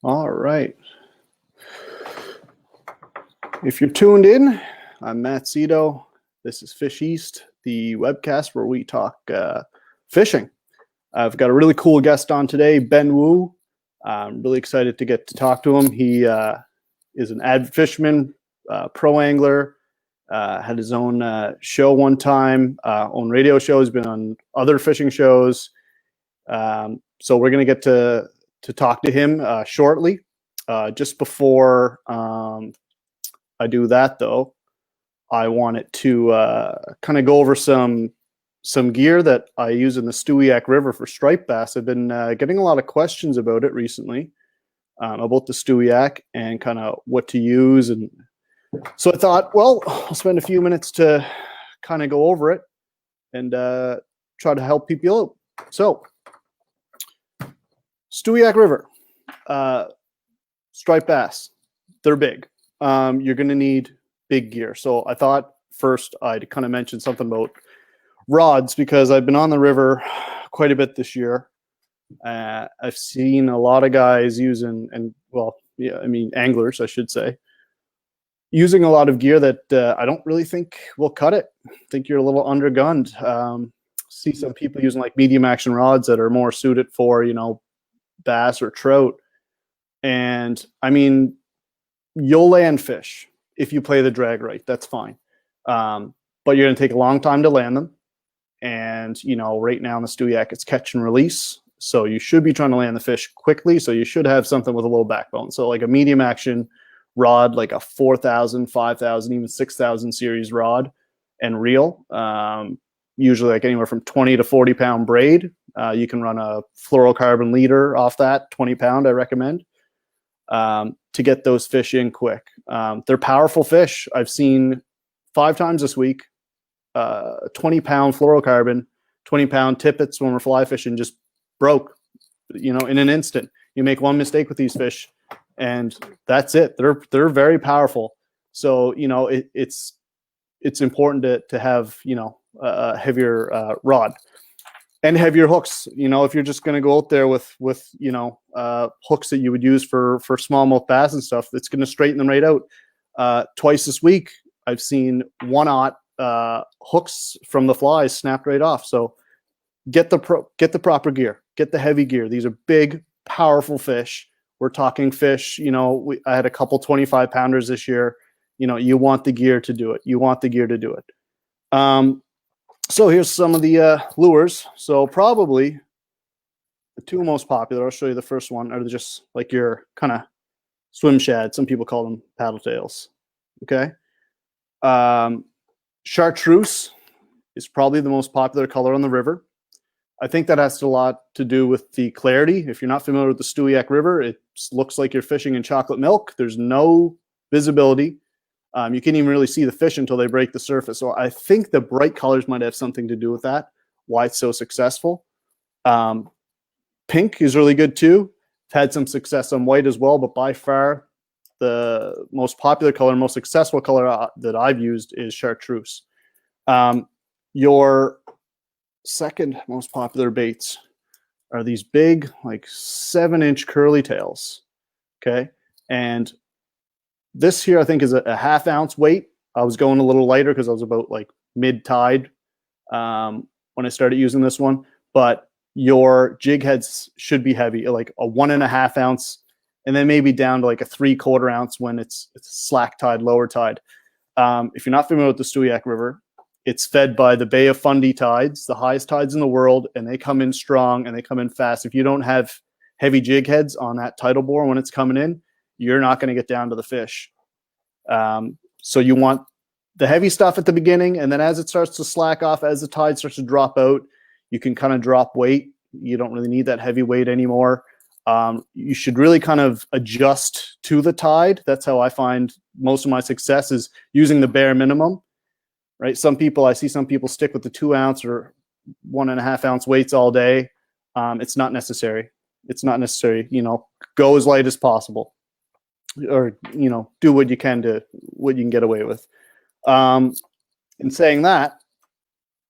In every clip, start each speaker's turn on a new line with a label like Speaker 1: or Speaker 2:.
Speaker 1: All right. If you're tuned in, I'm Matt Szeto. This is Fish East, the webcast where we talk fishing. I've got a really cool guest on today, Ben Wu. I'm really excited to get to talk to him. He is an avid fisherman, pro angler, had his own show one time, own radio show, has been on other fishing shows. So we're going to get to talk to him shortly. Just before I do that, though, I wanted to kind of go over some gear that I use in the Stewiacke River for striped bass. I've been getting a lot of questions about it recently, about the Stewiacke and kind of what to use. And so I thought, well, I'll spend a few minutes to kind of go over it and try to help people out. So, Stewiacke River, striped bass, they're big. You're going to need big gear. So I thought first I'd kind of mention something about rods because I've been on the river quite a bit this year. I've seen a lot of guys using, anglers, I should say, using a lot of gear that I don't really think will cut it. I think you're a little undergunned. See some people using like medium action rods that are more suited for, bass or trout. And I mean, you'll land fish if you play the drag right. That's fine. But you're going to take a long time to land them. And, right now in the Stewiacke, it's catch and release. So you should be trying to land the fish quickly. So you should have something with a little backbone. So like a medium action rod, like a 4,000, 5,000, even 6,000 series rod and reel. Usually like anywhere from 20 to 40 pound braid. You can run a fluorocarbon leader off that, 20 pound, I recommend, to get those fish in quick. They're powerful fish. I've seen 5 times this week, 20 pound fluorocarbon, 20 pound tippets when we're fly fishing just broke, in an instant. You make one mistake with these fish and that's it. They're very powerful. So, it's important to have, a heavier rod and heavier hooks. If you're just going to go out there with hooks that you would use for smallmouth bass and stuff, it's going to straighten them right out. Twice this week, I've seen 1/0 hooks from the flies snapped right off. So get the proper gear, get the heavy gear. These are big, powerful fish. We're talking fish. I had a couple 25 pounders this year. You want the gear to do it. So here's some of the lures. So probably the 2 most popular, I'll show you the first one, are just like your kind of swim shad. Some people call them paddle tails. Okay. Chartreuse is probably the most popular color on the river. I think that has a lot to do with the clarity. If you're not familiar with the Stewiacke River, it looks like you're fishing in chocolate milk. There's no visibility. You can't even really see the fish until they break the surface. So I think the bright colors might have something to do with that, why it's so successful. Pink is really good too. I've had some success on white as well, but by far the most popular color, most successful color that I've used is chartreuse. Your second most popular baits are these big, like 7-inch curly tails. Okay. And this here, I think, is a 1/2 ounce weight. I was going a little lighter because I was about like mid tide when I started using this one. But your jig heads should be heavy, like a 1.5 ounce, and then maybe down to like a 3/4 ounce when it's slack tide, lower tide. If you're not familiar with the Stewiacke River, it's fed by the Bay of Fundy tides, the highest tides in the world, and they come in strong and they come in fast. If you don't have heavy jig heads on that tidal bore when it's coming in, you're not going to get down to the fish. So you want the heavy stuff at the beginning, and then as it starts to slack off, as the tide starts to drop out, you can kind of drop weight. You don't really need that heavy weight anymore. You should really kind of adjust to the tide. That's how I find most of my success is using the bare minimum, right? I see some people stick with the 2 ounce or 1.5 ounce weights all day. It's not necessary. Go as light as possible. Or do what you can get away with. In saying that,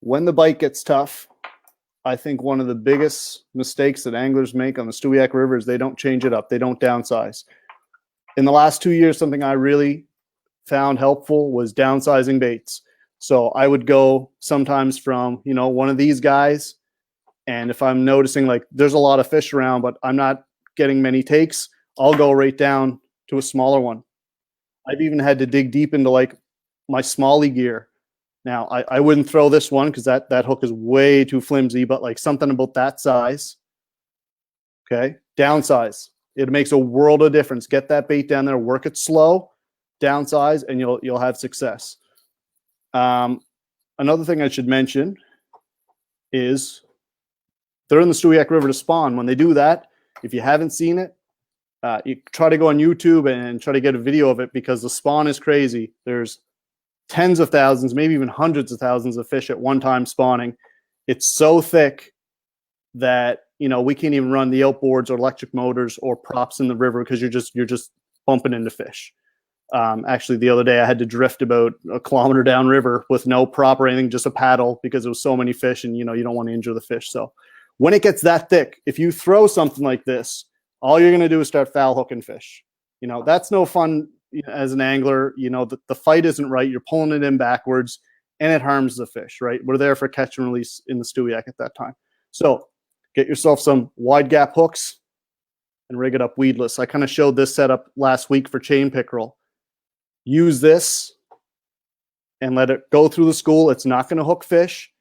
Speaker 1: when the bite gets tough, I think one of the biggest mistakes that anglers make on the Stewiacke River is they don't change it up. They don't downsize. In the last 2 years, something I really found helpful was downsizing baits. So I would go sometimes from, one of these guys, and if I'm noticing like there's a lot of fish around, but I'm not getting many takes, I'll go right down to a smaller one. I've even had to dig deep into like my smallie gear. Now I wouldn't throw this one because that hook is way too flimsy, but like something about that size. Okay, downsize. It makes a world of difference. Get that bait down there, work it slow, downsize, and you'll have success. Another thing I should mention is they're in the Stewiacke River to spawn. When they do that, if you haven't seen it, you try to go on YouTube and try to get a video of it because the spawn is crazy. There's tens of thousands, maybe even hundreds of thousands of fish at one time spawning. It's so thick that we can't even run the outboards or electric motors or props in the river because you're just bumping into fish. Actually, the other day I had to drift about a kilometer downriver with no prop or anything, just a paddle because there was so many fish, and you don't want to injure the fish. So when it gets that thick, if you throw something like this, all you're going to do is start foul hooking fish. That's no fun as an angler. The fight isn't right. You're pulling it in backwards, and it harms the fish, right? We're there for catch and release in the Stewiacke at that time. So get yourself some wide gap hooks and rig it up weedless. I kind of showed this setup last week for chain pickerel. Use this and let it go through the school. It's not going to hook fish,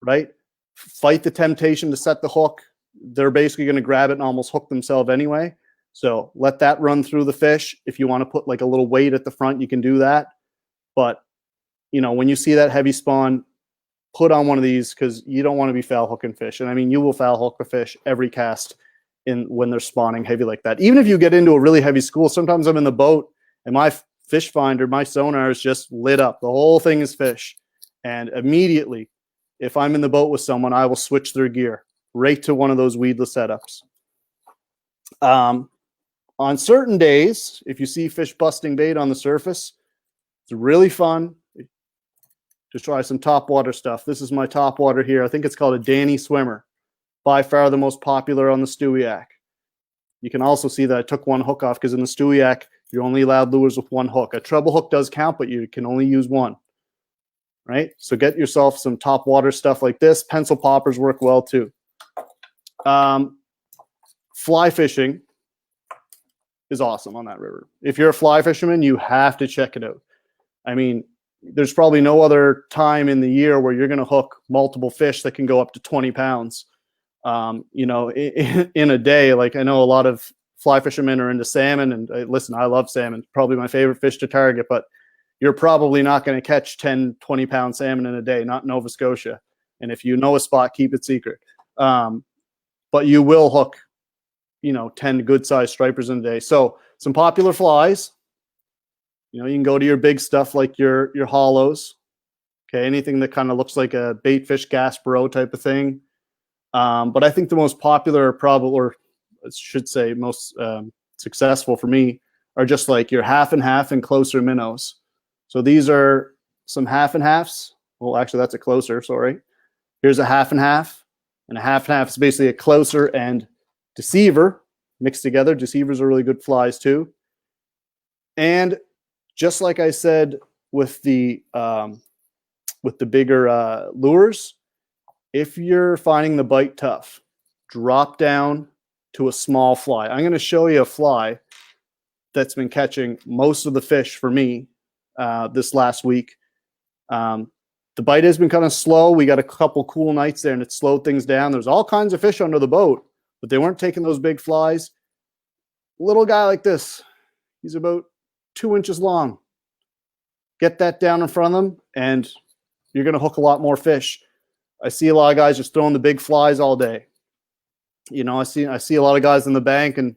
Speaker 1: right? Fight the temptation to set the hook. They're basically going to grab it and almost hook themselves anyway. So let that run through the fish. If you want to put like a little weight at the front, you can do that. But, when you see that heavy spawn, put on one of these because you don't want to be foul hooking fish. And I mean, you will foul hook a fish every cast when they're spawning heavy like that. Even if you get into a really heavy school, sometimes I'm in the boat and my fish finder, my sonar is just lit up. The whole thing is fish. And immediately, if I'm in the boat with someone, I will switch their gear right to one of those weedless setups. On certain days, if you see fish busting bait on the surface, it's really fun to try some topwater stuff. This is my topwater here. I think it's called a Danny Swimmer. By far the most popular on the Stewiacke. You can also see that I took one hook off because in the Stewiacke, you're only allowed lures with one hook. A treble hook does count, but you can only use one. Right? So get yourself some topwater stuff like this. Pencil poppers work well too. Fly fishing is awesome on that river. If you're a fly fisherman, you have to check it out. I mean, there's probably no other time in the year where you're going to hook multiple fish that can go up to 20 pounds. In a day. Like I know a lot of fly fishermen are into salmon, and listen, I love salmon. Probably my favorite fish to target, but you're probably not going to catch 10, 20-pound salmon in a day, not in Nova Scotia. And if you know a spot, keep it secret. But you will hook, 10 good-sized stripers in a day. So some popular flies. You can go to your big stuff like your hollows. Okay, anything that kind of looks like a bait fish Gaspereau type of thing. But I think the most popular, or I should say most successful for me, are just like your half and half and closer minnows. So these are some half and halves. Well, actually, that's a closer. Sorry. Here's a half and half, and a half and half is basically a closer and deceiver mixed together. Deceivers are really good flies too. And just like I said with the bigger lures, if you're finding the bite tough, drop down to a small fly. I'm going to show you a fly that's been catching most of the fish for me this last week. The bite has been kind of slow. We got a couple cool nights there, and it slowed things down. There's all kinds of fish under the boat, but they weren't taking those big flies. Little guy like this, he's about 2 inches long. Get that down in front of them, and you're going to hook a lot more fish. I see a lot of guys just throwing the big flies all day. I see a lot of guys in the bank, and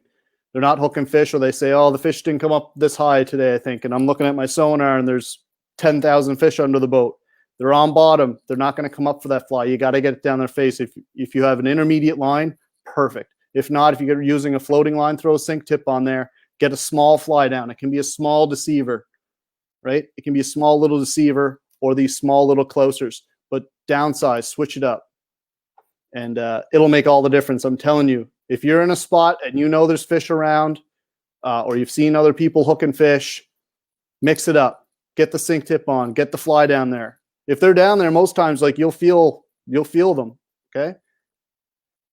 Speaker 1: they're not hooking fish, or they say, oh, the fish didn't come up this high today, I think. And I'm looking at my sonar, and there's 10,000 fish under the boat. They're on bottom. They're not going to come up for that fly. You got to get it down their face. If you have an intermediate line, perfect. If not, if you're using a floating line, throw a sink tip on there. Get a small fly down. It can be a small deceiver, right? It can be a small little deceiver or these small little closers. But downsize, switch it up. and it'll make all the difference. I'm telling you, if you're in a spot and you know there's fish around, or you've seen other people hooking fish, mix it up. Get the sink tip on. Get the fly down there. If they're down there, most times, like you'll feel them. Okay,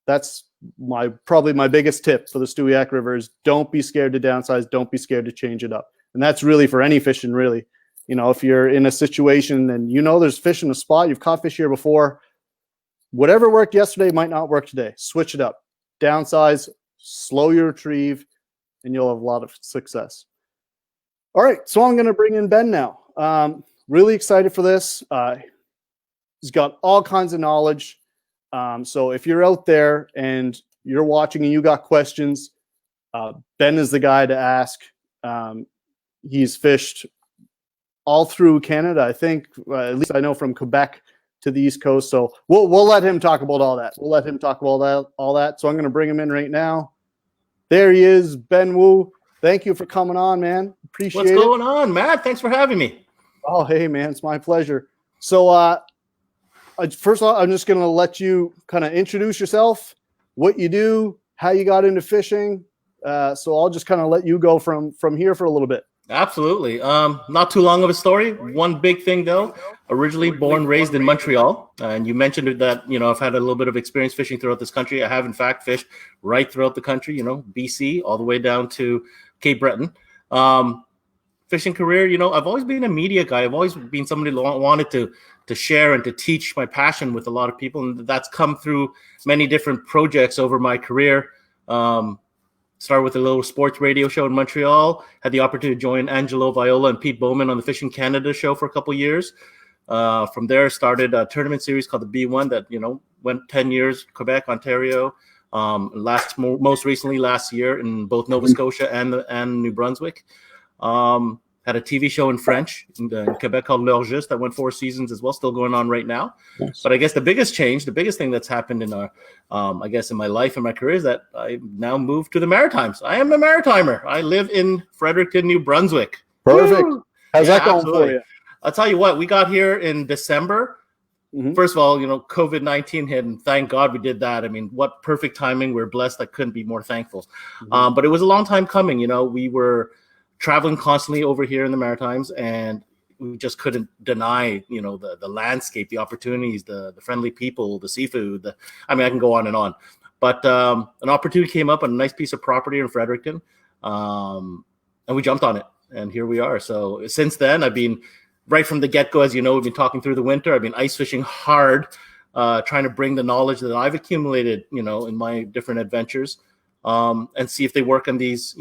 Speaker 1: that's probably my biggest tip for the Stewiacke River is don't be scared to downsize. Don't be scared to change it up. And that's really for any fishing, really. You know, if you're in a situation and you know there's fish in a spot, you've caught fish here before, whatever worked yesterday might not work today. Switch it up. Downsize, slow your retrieve, and you'll have a lot of success. All right, so I'm going to bring in Ben now. Really excited for this. He's got all kinds of knowledge. So if you're out there and you're watching and you got questions, Ben is the guy to ask. He's fished all through Canada, I think, at least I know from Quebec to the East Coast. So we'll let him talk about all that. We'll let him talk about all that. So I'm going to bring him in right now. There he is, Ben Wu. Thank you for coming on, man. Appreciate it.
Speaker 2: What's going on, Matt? Thanks for having me.
Speaker 1: Oh, hey, man. It's my pleasure. So first of all, I'm just going to let you kind of introduce yourself, what you do, how you got into fishing. So I'll just kind of let you go from here for a little bit.
Speaker 2: Absolutely. Not too long of a story. One big thing, though. Originally born, raised in Montreal. And you mentioned that, I've had a little bit of experience fishing throughout this country. I have, in fact, fished right throughout the country, BC, all the way down to Cape Breton. Fishing career, I've always been a media guy. I've always been somebody who wanted to share and to teach my passion with a lot of people. And that's come through many different projects over my career. Started with a little sports radio show in Montreal. Had the opportunity to join Angelo Viola and Pete Bowman on the Fishing Canada show for a couple of years. From there, started a tournament series called the B1 that, went 10 years, Quebec, Ontario. Most recently last year in both Nova Scotia and New Brunswick. Had a TV show in French in Quebec called L'Heure Juste that went 4 seasons as well, still going on right now. Yes. But I guess the biggest thing that's happened in in my life and my career is that I now moved to the Maritimes. I am a Maritimer. I live in Fredericton, New Brunswick.
Speaker 1: Perfect. Woo! How's that going for you?
Speaker 2: I'll tell you what, we got here in December. Mm-hmm. First of all, COVID-19 hit, and thank God we did that. I mean, what perfect timing. We're blessed. I couldn't be more thankful. Mm-hmm. But it was a long time coming. We were traveling constantly over here in the Maritimes, and we just couldn't deny, the landscape, the opportunities, the friendly people, the seafood. I can go on and on. But an opportunity came up on a nice piece of property in Fredericton, and we jumped on it, and here we are. So since then, I've been, right from the get-go, as you know, we've been talking through the winter. I've been ice fishing hard, trying to bring the knowledge that I've accumulated, in my different adventures, and see if they work on these,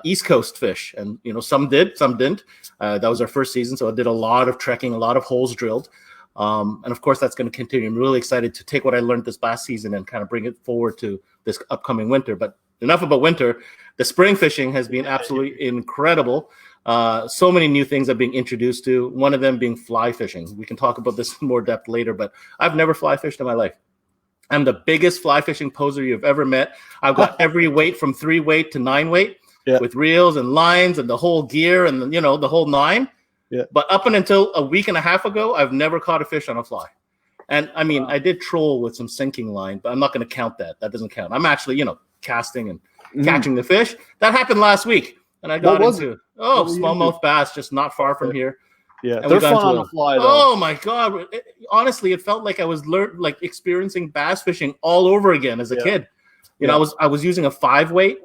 Speaker 2: East Coast fish. And, some did, some didn't. That was our first season. So I did a lot of trekking, a lot of holes drilled. And of course, that's going to continue. I'm really excited to take what I learned this past season and kind of bring it forward to this upcoming winter. But enough about winter. The spring fishing has been absolutely incredible. So many new things I'm being introduced to, one of them being fly fishing. We can talk about this in more depth later, but I've never fly fished in my life. I'm the biggest fly fishing poser you've ever met. I've got every weight from 3 weight to 9 weight. Yeah. With reels and lines and the whole gear and, the whole nine. Yeah. But up until a week and a half ago, I've never caught a fish on a fly. And I did troll with some sinking line, but I'm not going to count that. That doesn't count. I'm actually, casting and catching the fish. That happened last week. And I got into smallmouth bass just not far from here.
Speaker 1: Yeah, and they're fun on the fly, though.
Speaker 2: Oh, my God. Honestly, it felt like I was experiencing bass fishing all over again as a kid. I was using a 5 weight,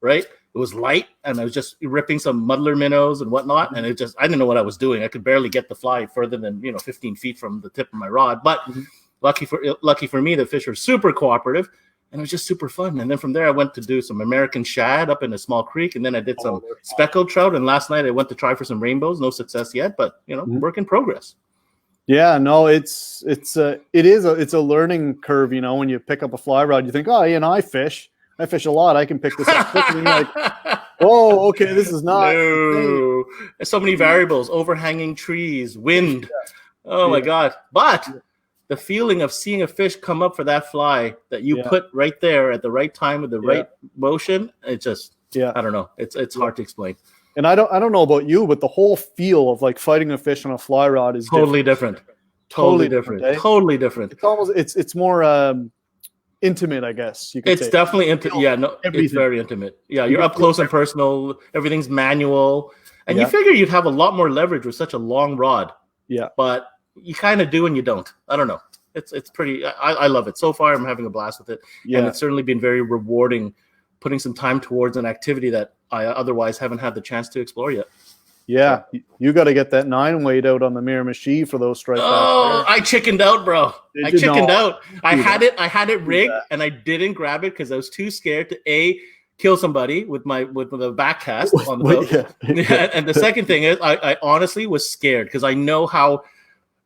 Speaker 2: right? It was light, and I was just ripping some muddler minnows and whatnot, and I didn't know what I was doing. I could barely get the fly further than 15 feet from the tip of my rod. But lucky for me, the fish were super cooperative, and it was just super fun. And then from there, I went to do some American shad up in a small creek, and then I did some speckled trout. And last night, I went to try for some rainbows. No success yet, but work in progress.
Speaker 1: Yeah, no, it's a learning curve. When you pick up a fly rod, you think, I fish a lot. I can pick this up quickly. And you're like, oh, okay, this is not.
Speaker 2: No, there's so many variables: overhanging trees, wind. Oh my God! But the feeling of seeing a fish come up for that fly that you put right there at the right time with the right motion, it just, I don't know. It's hard to explain.
Speaker 1: And I don't know about you, but the whole feel of fighting a fish on a fly rod is
Speaker 2: totally different. Totally different.
Speaker 1: eh?
Speaker 2: Totally different.
Speaker 1: It's almost it's more intimate, I guess you could
Speaker 2: It's
Speaker 1: say.
Speaker 2: definitely intimate. Yeah, no,
Speaker 1: Everything.
Speaker 2: it's very intimate. Yeah,
Speaker 1: You
Speaker 2: you're
Speaker 1: can
Speaker 2: up close and personal. Everything's manual, and you
Speaker 1: Yeah.
Speaker 2: figure you'd have a lot more leverage with such a long rod.
Speaker 1: Yeah.
Speaker 2: But you kind of do and you don't. I don't know. It's pretty. I love it so far. I'm having a blast with it, and it's certainly been very rewarding, putting some time towards an activity that I otherwise haven't had the chance to explore yet.
Speaker 1: Yeah, you got to get that 9 weight out on the Miramichi for those striped bass.
Speaker 2: Oh, I chickened out, bro. I chickened out. I had it rigged, and I didn't grab it because I was too scared to kill somebody with the back cast on the boat. Yeah. And the second thing is, I honestly was scared because I know how,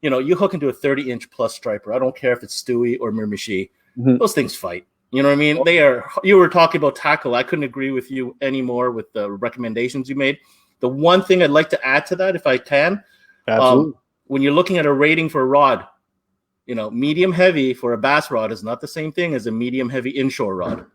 Speaker 2: you hook into a 30-inch plus striper. I don't care if it's Stewie or Miramichi. Mm-hmm. Those things fight. You know what I mean? They are. You were talking about tackle. I couldn't agree with you anymore with the recommendations you made. The one thing I'd like to add to that, if I can, when you're looking at a rating for a rod, medium heavy for a bass rod is not the same thing as a medium heavy inshore rod.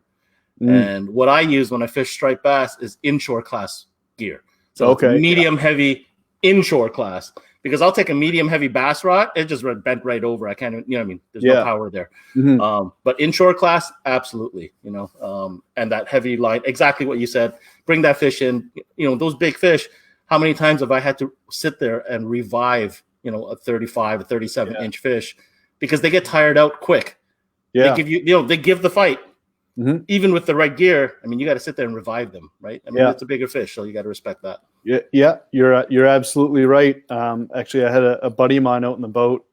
Speaker 2: And what I use when I fish striped bass is inshore class gear. So medium heavy inshore class, because I'll take a medium heavy bass rod, it just bent right over. I can't, there's no power there. Mm-hmm. But inshore class, absolutely, and that heavy line, exactly what you said, bring that fish in, those big fish. How many times have I had to sit there and revive, a 35, a 37-inch fish because they get tired out quick. Yeah. They give you, they give the fight. Mm-hmm. Even with the right gear, you got to sit there and revive them, right? It's a bigger fish, so you got to respect that.
Speaker 1: Yeah, you're absolutely right. Actually, I had a buddy of mine out in the boat,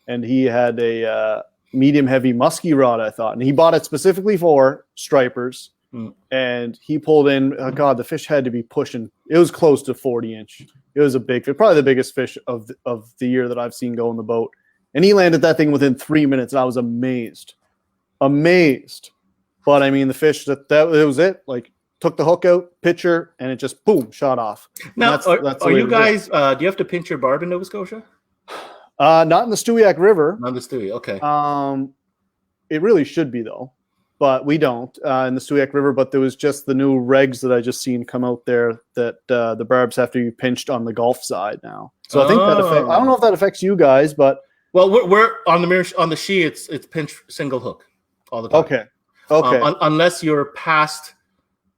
Speaker 1: and he had a medium heavy musky rod, I thought, and he bought it specifically for stripers. And he pulled in. Oh God, the fish had to be pushing. It was close to 40-inch. It was a big fish, probably the biggest fish of the year that I've seen go in the boat. And he landed that thing within 3 minutes, and I was amazed. But the fish that it was it. Like, took the hook out, pitcher, and it just boom, shot off.
Speaker 2: Now, are you guys? Do you have to pinch your barb in Nova Scotia?
Speaker 1: Not in the Stewiacke River.
Speaker 2: Not in the Stewie. Okay.
Speaker 1: It really should be though, but we don't in the Stewiacke River. But there was just the new regs that I just seen come out there that the barbs have to be pinched on the Gulf side now. So I think that affects. I don't know if that affects you guys, but
Speaker 2: we're on the She. It's pinch single hook all the time.
Speaker 1: Okay.
Speaker 2: Unless you're past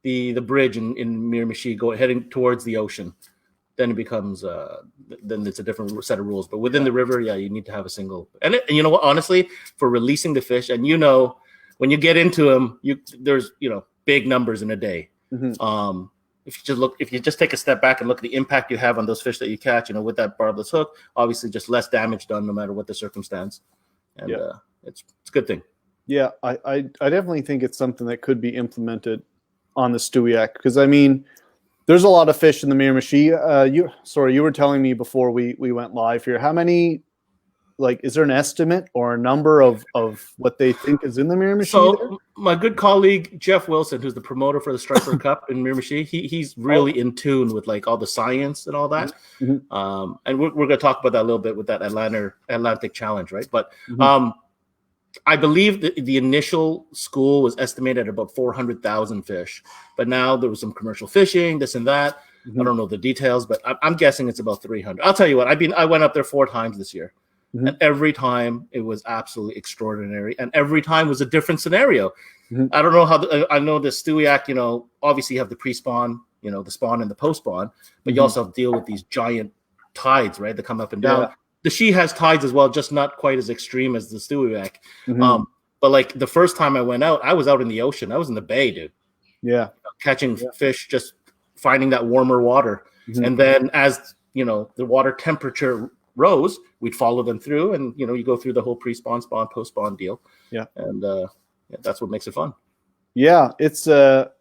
Speaker 2: the bridge in Miramichi, heading towards the ocean, then it becomes then it's a different set of rules. But within the river, you need to have a single. And you know what? Honestly, for releasing the fish, and when you get into them, there's big numbers in a day. Mm-hmm. If you just take a step back and look at the impact you have on those fish that you catch, with that barbless hook, obviously just less damage done no matter what the circumstance, and it's a good thing. Yeah,
Speaker 1: I definitely think it's something that could be implemented on the Stewiacke, because there's a lot of fish in the Miramichi. You were telling me before we went live here, how many, is there an estimate or a number of what they think is in the Miramichi?
Speaker 2: So my good colleague Jeff Wilson, who's the promoter for the Striper Cup in Miramichi, he's really in tune with all the science and all that. Mm-hmm. And we're going to talk about that a little bit with that Atlantic Challenge, right? But I believe the initial school was estimated at about 400,000 fish, but now there was some commercial fishing, this and that. Mm-hmm. I don't know the details, but I'm guessing it's about 300. I'll tell you what, I went up there 4 times this year, and every time it was absolutely extraordinary, and every time was a different scenario. Mm-hmm. I don't know how. I know the Stewiacke, obviously you have the pre-spawn, the spawn and the post-spawn, but you also have to deal with these giant tides, right? That come up and down. Yeah. The She has tides as well, just not quite as extreme as the Stewiacke. Mm-hmm. But the first time I went out, I was out in the ocean. I was in the bay, dude. Yeah. Catching fish, just finding that warmer water. Mm-hmm. And then as, the water temperature rose, we'd follow them through, and, you go through the whole pre-spawn, spawn, post-spawn deal. Yeah. And that's what makes it fun. Yeah. It's, the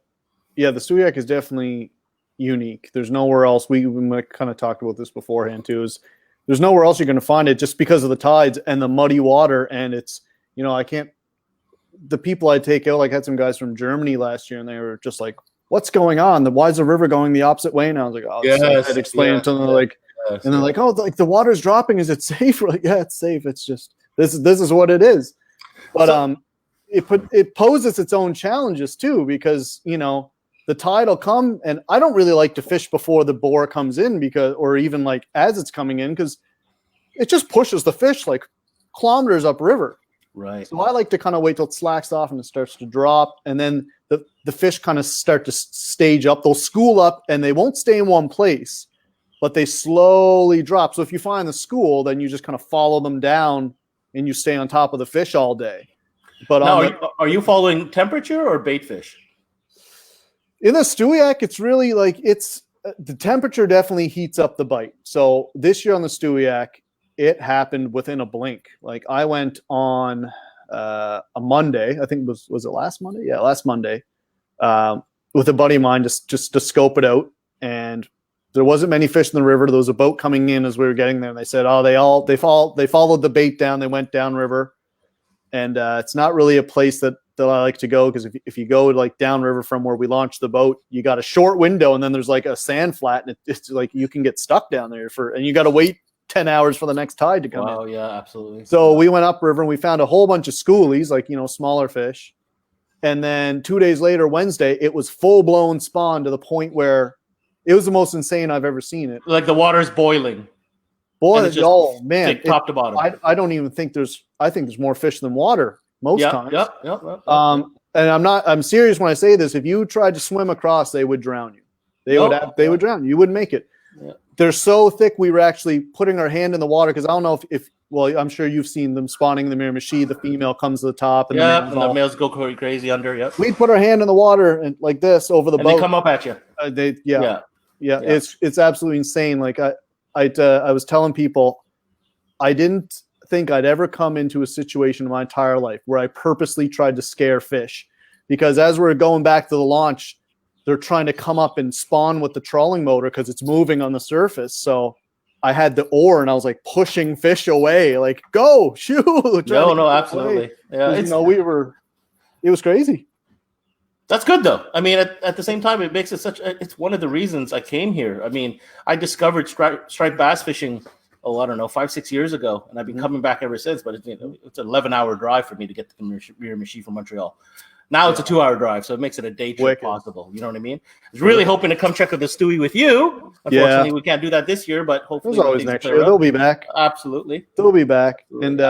Speaker 2: Stewiacke is definitely unique. There's nowhere else. We kind of talked about this beforehand too, there's nowhere else you're going to find it, just because of the tides and the muddy water. And it's, the people I take out, I had some guys from Germany last year, and they were just like, what's going on? Why is the river going the opposite way? And I was like, oh, yes, I'd explain it to them. And they're like, oh, the water's dropping. Is it safe? We're like, yeah, it's safe. It's just, this is what it is. But it poses its own challenges too, because, the tide will come, and I don't really like to fish before the boar comes in, or even as it's coming in, because
Speaker 1: it just pushes the fish like kilometers upriver.
Speaker 2: Right.
Speaker 1: So I like to kind of wait till it slacks off and it starts to drop, and then the fish kind of start to stage up. They'll school up and they won't stay in one place, but they slowly drop. So if you find the school, then you just kind of follow them down and you stay on top of the fish all day. But
Speaker 2: now, are you following temperature or bait fish?
Speaker 1: In the Stewiacke, it's really like the temperature definitely heats up the bite. So this year on the Stewiacke, it happened within a blink. Like I went on a Monday, I think was it last Monday? Yeah, last Monday, with a buddy of mine just to scope it out. And there wasn't many fish in the river. There was a boat coming in as we were getting there, and they said, "Oh, they followed the bait down. They went downriver." And it's not really a place that I like to go, because if you go like downriver from where we launched the boat, you got a short window, and then there's like a sand flat, and it's like you can get stuck down there and you got to wait 10 hours for the next tide to come in.
Speaker 2: Oh yeah, absolutely.
Speaker 1: So we went upriver and we found a whole bunch of schoolies, like, smaller fish. And then 2 days later, Wednesday, it was full blown spawn to the point where it was the most insane I've ever seen it.
Speaker 2: Like the water's boiling.
Speaker 1: Boy, oh man,
Speaker 2: top to bottom.
Speaker 1: I don't even think I think there's more fish than water most times.
Speaker 2: Yep.
Speaker 1: And I'm serious when I say this. If you tried to swim across, they would drown you. They would drown you. You wouldn't make it. Yeah. They're so thick. We were actually putting our hand in the water, because I don't know if I'm sure you've seen them spawning in the Miramichi. The female comes to the top, and
Speaker 2: the males go crazy under. Yep.
Speaker 1: We'd put our hand in the water and like this over the boat.
Speaker 2: They come up at you.
Speaker 1: Yeah. It's absolutely insane. Like I was telling people, I didn't think I'd ever come into a situation in my entire life where I purposely tried to scare fish, because as we're going back to the launch, they're trying to come up and spawn with the trawling motor because it's moving on the surface. So I had the oar and I was like pushing fish away, like, go, shoot.
Speaker 2: No, absolutely. Yeah,
Speaker 1: it was crazy.
Speaker 2: That's good though. I mean, at the same time, it makes it it's one of the reasons I came here. I mean, I discovered striped bass fishing, I don't know, 5-6 years ago, and I've been coming back ever since. But it's an 11-hour drive for me to get to Miramichi from Montreal. Now it's a 2-hour drive, so it makes it a day trip possible. You know what I mean? I was really hoping to come check out the Stewie with you. Unfortunately, we can't do that this year, but hopefully
Speaker 1: there's always next year. They'll be back.
Speaker 2: Absolutely.
Speaker 1: They'll be back. And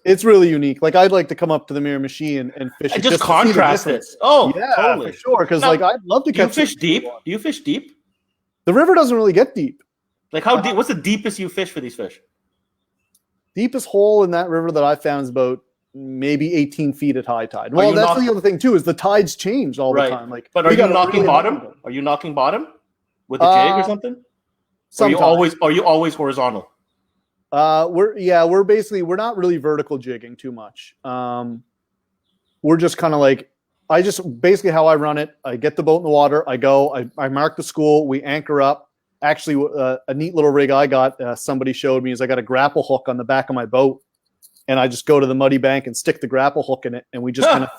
Speaker 1: it's really unique. Like, I'd like to come up to the Miramichi and fish.
Speaker 2: And just contrast it. Oh,
Speaker 1: yeah,
Speaker 2: totally.
Speaker 1: For sure. Because I'd love to catch.
Speaker 2: Do you fish deep? Do you fish deep?
Speaker 1: The river doesn't really get deep.
Speaker 2: Like, how deep? What's the deepest you fish for these fish?
Speaker 1: Deepest hole in that river that I found is about maybe 18 feet at high tide. Well, that's the other thing too, is the tides change all the time. Like,
Speaker 2: but are you knocking bottom? Are you knocking bottom with a jig or something? Are you always horizontal?
Speaker 1: We're not really vertical jigging too much. We're just kind of like, basically how I run it. I get the boat in the water. I mark the school. We anchor up. Actually, a neat little rig I got, somebody showed me, is I got a grapple hook on the back of my boat. And I just go to the muddy bank and stick the grapple hook in it, and we just kind of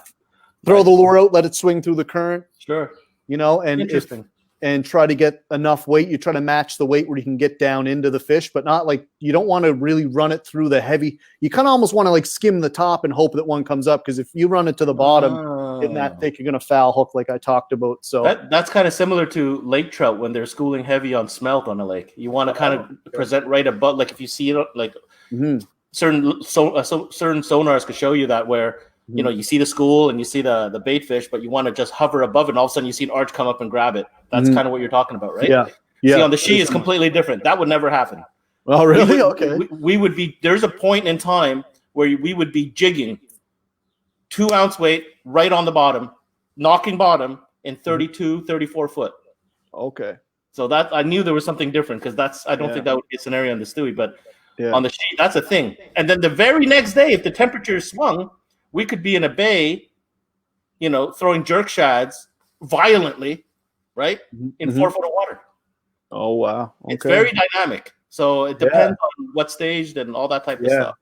Speaker 1: throw the lure out, let it swing through the current.
Speaker 2: Sure.
Speaker 1: And
Speaker 2: interesting.
Speaker 1: And try to get enough weight. You try to match the weight where you can get down into the fish, but not like, you don't want to really run it through the heavy. You kind of almost want to like skim the top and hope that one comes up, because if you run it to the bottom in that thick, you're going to foul hook, like I talked about. So
Speaker 2: that's kind of similar to lake trout when they're schooling heavy on smelt on a lake. You want to kind of present right above, like if you see it, like. Certain sonars could show you that, where you see the school and you see the bait fish, but you want to just hover above it, and all of a sudden you see an arch come up and grab it. That's kind of what you're talking about, right?
Speaker 1: Yeah.
Speaker 2: See, on the She is completely different. That would never happen.
Speaker 1: Oh, really? Okay.
Speaker 2: We would be, there's a point in time where we would be jigging 2-ounce weight right on the bottom, knocking bottom in 32, 34 foot.
Speaker 1: Okay.
Speaker 2: So that, I knew there was something different, because I don't think that would be a scenario on the Stewie, but on the She, that's a thing. And then the very next day, if the temperature swung, we could be in a bay, throwing jerk shads violently, right? In 4 foot of water.
Speaker 1: Oh, wow. Okay.
Speaker 2: It's very dynamic. So it depends on what staged and all that type of stuff.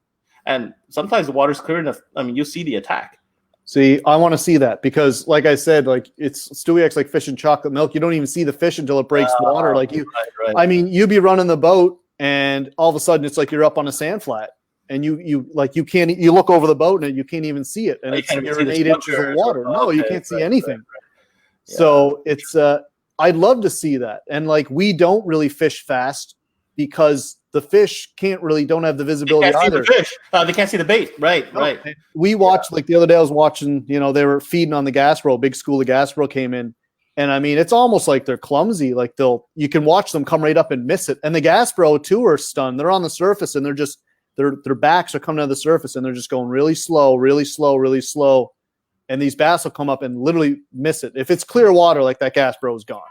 Speaker 2: And sometimes the water's clear enough. I mean, you see the attack.
Speaker 1: See, I want to see that, because like I said, like it's Stewiacke's like fishing chocolate milk. You don't even see the fish until it breaks the water. Like right. I mean, you'd be running the boat, and all of a sudden it's like you're up on a sand flat, and you look over the boat and you can't even see it, and you're in 8 inches of water. No, you can't see anything. Right. Yeah. So it's I'd love to see that. And like, we don't really fish fast because the fish don't have the visibility
Speaker 2: They can't
Speaker 1: either.
Speaker 2: see the fish. They can't see the bait. Right.
Speaker 1: We watched, like the other day I was watching, they were feeding on the Gasbro, big school of Gasbro came in. And I mean, it's almost like they're clumsy. Like you can watch them come right up and miss it. And the Gasbro too are stunned. They're on the surface and they're just, their backs are coming to the surface and they're just going really slow, really slow, really slow. And these bass will come up and literally miss it. If it's clear water, like that Gasbro is gone.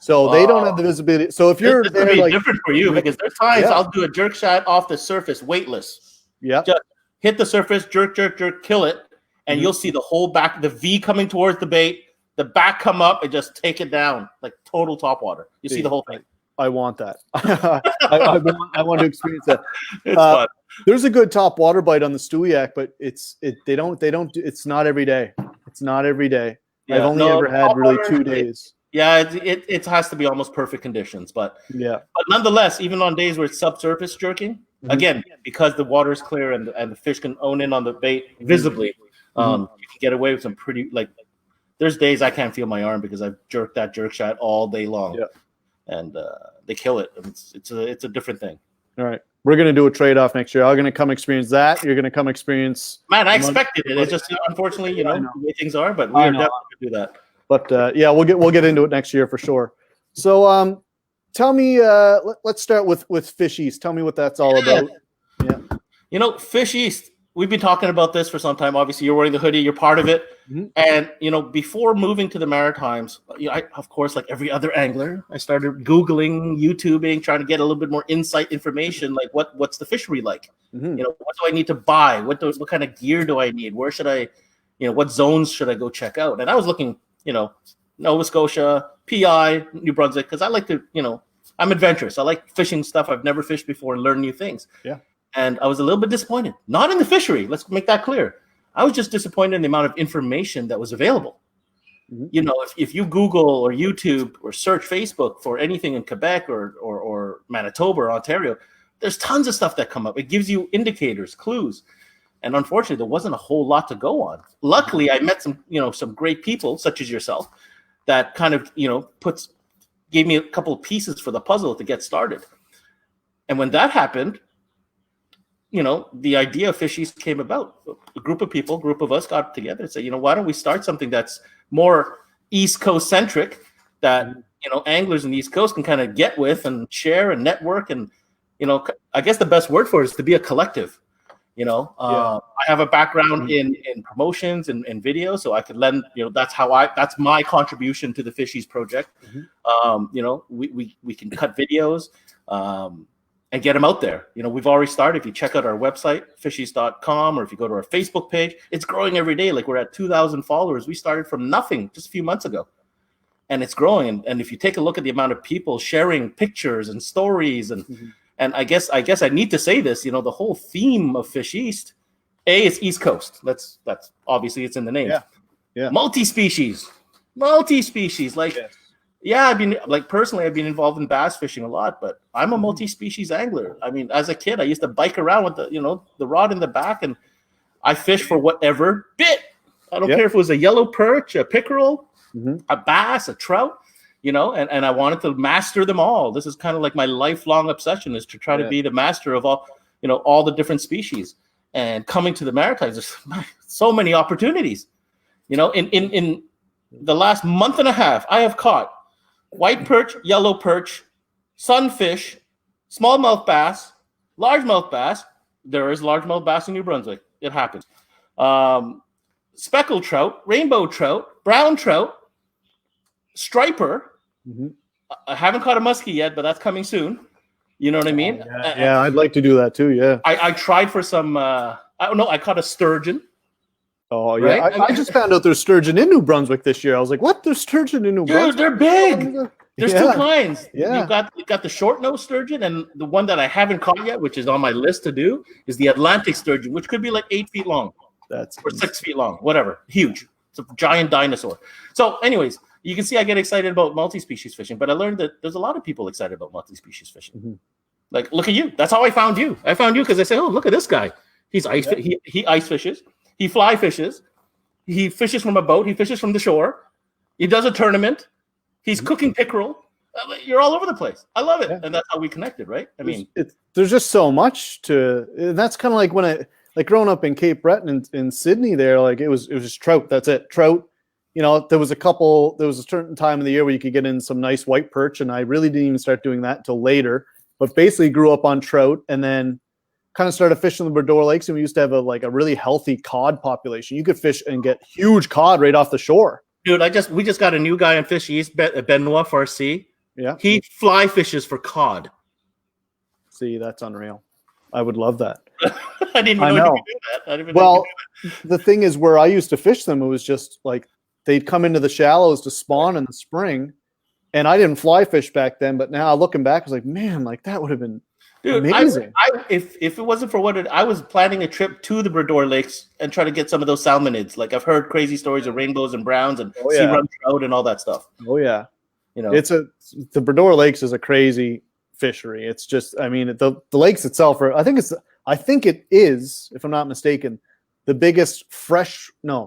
Speaker 1: So they don't have the visibility. So if you're
Speaker 2: there, like, different for you, because there's times I'll do a jerk shot off the surface, weightless.
Speaker 1: Yeah.
Speaker 2: Just hit the surface, jerk, kill it, and you'll see the whole back, the V coming towards the bait, the back come up and just take it down, like total top water. You see the whole thing.
Speaker 1: I want that. I want to experience that.
Speaker 2: It's fun.
Speaker 1: There's a good top water bite on the Stewiacke, but it's not every day. It's not every day. Yeah, I've only ever had really 2 days.
Speaker 2: Yeah, it has to be almost perfect conditions, but nonetheless, even on days where it's subsurface jerking, again, because the water is clear and the fish can own in on the bait visibly, you can get away with some pretty, like, there's days I can't feel my arm because I've jerked that jerk shot all day long, and they kill it. It's a different thing.
Speaker 1: All right, we're gonna do a trade-off next year. I'm gonna come experience that. You're gonna come experience.
Speaker 2: Man, I expected it. It's just unfortunately, the way things are, but we are definitely gonna do that.
Speaker 1: But we'll get into it next year for sure. So tell me, let's start with Fish East. Tell me what that's all about. Yeah.
Speaker 2: Fish East, we've been talking about this for some time. Obviously, you're wearing the hoodie, you're part of it. And, before moving to the Maritimes, I, of course, like every other angler, I started Googling, YouTubing, trying to get a little bit more insight information, like what's the fishery like? What do I need to buy? What kind of gear do I need? Where should I, what zones should I go check out? And I was looking, Nova Scotia, PI, New Brunswick, because I like to, I'm adventurous. I like fishing stuff I've never fished before and learn new things.
Speaker 1: Yeah.
Speaker 2: And I was a little bit disappointed. Not in the fishery. Let's make that clear. I was just disappointed in the amount of information that was available. If you Google or YouTube or search Facebook for anything in Quebec or Manitoba or Ontario, there's tons of stuff that come up. It gives you indicators, clues. And unfortunately, there wasn't a whole lot to go on. Luckily, I met some great people, such as yourself, that kind of, gave me a couple of pieces for the puzzle to get started. And when that happened, the idea of Fish East came about. A group of us got together and said, why don't we start something that's more East Coast centric that, anglers in the East Coast can kind of get with and share and network. And, I guess the best word for it is to be a collective. I have a background in promotions and video, so I could lend, that's my contribution to the Fish East project. We can cut videos and get them out there. We've already started. If you check out our website, fisheast.com, or if you go to our Facebook page, it's growing every day. Like, we're at 2,000 followers. We started from nothing just a few months ago, and it's growing. And if you take a look at the amount of people sharing pictures and stories and I guess I need to say this, the whole theme of Fish East, it's East Coast. That's obviously it's in the name.
Speaker 1: Yeah.
Speaker 2: Multi-species. Like, I've been involved in bass fishing a lot, but I'm a multi-species angler. I mean, as a kid, I used to bike around with the rod in the back, and I fish for whatever bit. I don't care if it was a yellow perch, a pickerel, a bass, a trout. And I wanted to master them all. This is kind of like my lifelong obsession, is to try to be the master of all the different species. And coming to the Maritimes, there's so many opportunities. In the last month and a half, I have caught white perch, yellow perch, sunfish, smallmouth bass, largemouth bass. There is largemouth bass in New Brunswick. It happens. Speckled trout, rainbow trout, brown trout, striper. I haven't caught a muskie yet, but that's coming soon. You know what I mean?
Speaker 1: Yeah, I'd like to do that too. Yeah.
Speaker 2: I tried for some. I don't know. I caught a sturgeon.
Speaker 1: Oh yeah, right? I just found out there's sturgeon in New Brunswick this year. I was like, what? There's sturgeon in New Brunswick?
Speaker 2: Dude, they're big. There's two kinds.
Speaker 1: Yeah.
Speaker 2: You've got the short-nosed sturgeon, and the one that I haven't caught yet, which is on my list to do, is the Atlantic sturgeon, which could be like 8 feet long. Or 6 feet long, whatever. Huge. It's a giant dinosaur. So, anyways, you can see I get excited about multi-species fishing, but I learned that there's a lot of people excited about multi-species fishing. Like, look at you. That's how I found you. I found you because I said, oh, look at this guy. He's he ice fishes. He fly fishes. He fishes from a boat. He fishes from the shore. He does a tournament. He's cooking pickerel. You're all over the place. I love it,
Speaker 1: Yeah.
Speaker 2: and that's how we connected, right? I mean,
Speaker 1: there's just so much to. And that's kind of like when I like growing up in Cape Breton in Sydney. There, like it was just trout. That's it, trout. You know, there was a certain time of the year where you could get in some nice white perch, and I really didn't even start doing that until later. But basically, grew up on trout, and then kind of started fishing the Bredor Lakes, and we used to have a really healthy cod population. You could fish and get huge cod right off the shore.
Speaker 2: Dude, we just got a new guy in Fish East, Benoit Farsi.
Speaker 1: Yeah,
Speaker 2: he fly fishes for cod.
Speaker 1: See, that's unreal. I would love that.
Speaker 2: I didn't even know you could do that. I didn't even
Speaker 1: well,
Speaker 2: know you could do that.
Speaker 1: The thing is, where I used to fish them, it was just like they'd come into the shallows to spawn in the spring, and I didn't fly fish back then. But now looking back, I was like, man, like that would have been amazing.
Speaker 2: If it wasn't for I was planning a trip to the Bredor Lakes and try to get some of those salmonids. Like I've heard crazy stories of rainbows and browns and sea run trout and all that stuff.
Speaker 1: Oh yeah,
Speaker 2: you know,
Speaker 1: the Bredor Lakes is a crazy fishery. It's just, I mean, the lakes itself are. I think it is, if I'm not mistaken, the biggest I'm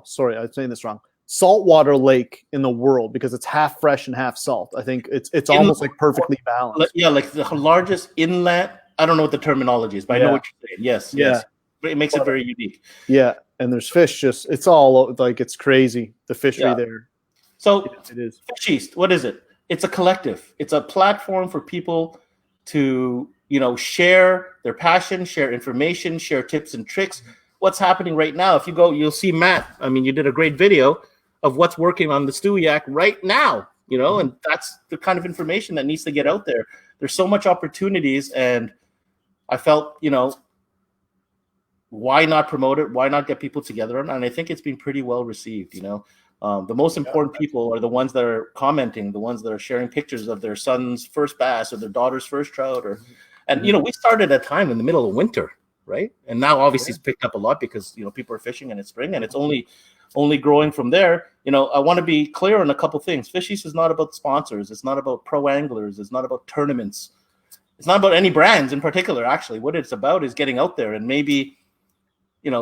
Speaker 1: saying this wrong. Saltwater lake in the world because it's half fresh and half salt. I think it's almost like perfectly balanced.
Speaker 2: Yeah, like the largest inlet. I don't know what the terminology is, but I know what you're saying. Yes. But it makes it very unique.
Speaker 1: Yeah, and there's fish. It's all like it's crazy. The fishery there.
Speaker 2: So
Speaker 1: it is.
Speaker 2: Fish East, what is it? It's a collective. It's a platform for people to share their passion, share information, share tips and tricks. What's happening right now? If you go, you'll see Matt. I mean, you did a great video of what's working on the Stewiacke right now. And that's the kind of information that needs to get out there. There's so much opportunities, and I felt, why not promote it? Why not get people together? And I think it's been pretty well received. The most important people are the ones that are commenting, the ones that are sharing pictures of their son's first bass or their daughter's first trout. And we started at a time in the middle of winter, right? And now obviously it's picked up a lot because people are fishing and it's spring, and it's only growing from there. I want to be clear on a couple things. Fish East is not about sponsors. It's not about pro anglers. It's not about tournaments. It's not about any brands in particular. Actually, what it's about is getting out there and maybe,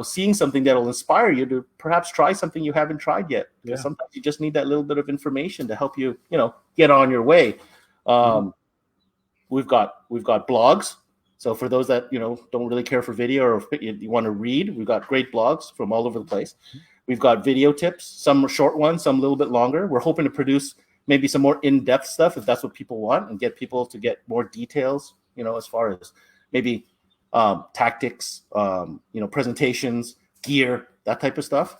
Speaker 2: seeing something that'll inspire you to perhaps try something you haven't tried yet. Because sometimes you just need that little bit of information to help you, get on your way. We've got blogs. So for those that, don't really care for video or if you want to read, we've got great blogs from all over the place. We've got video tips, some short ones, some a little bit longer. We're hoping to produce maybe some more in-depth stuff if that's what people want, and get people to get more details, as far as maybe tactics, presentations, gear, that type of stuff.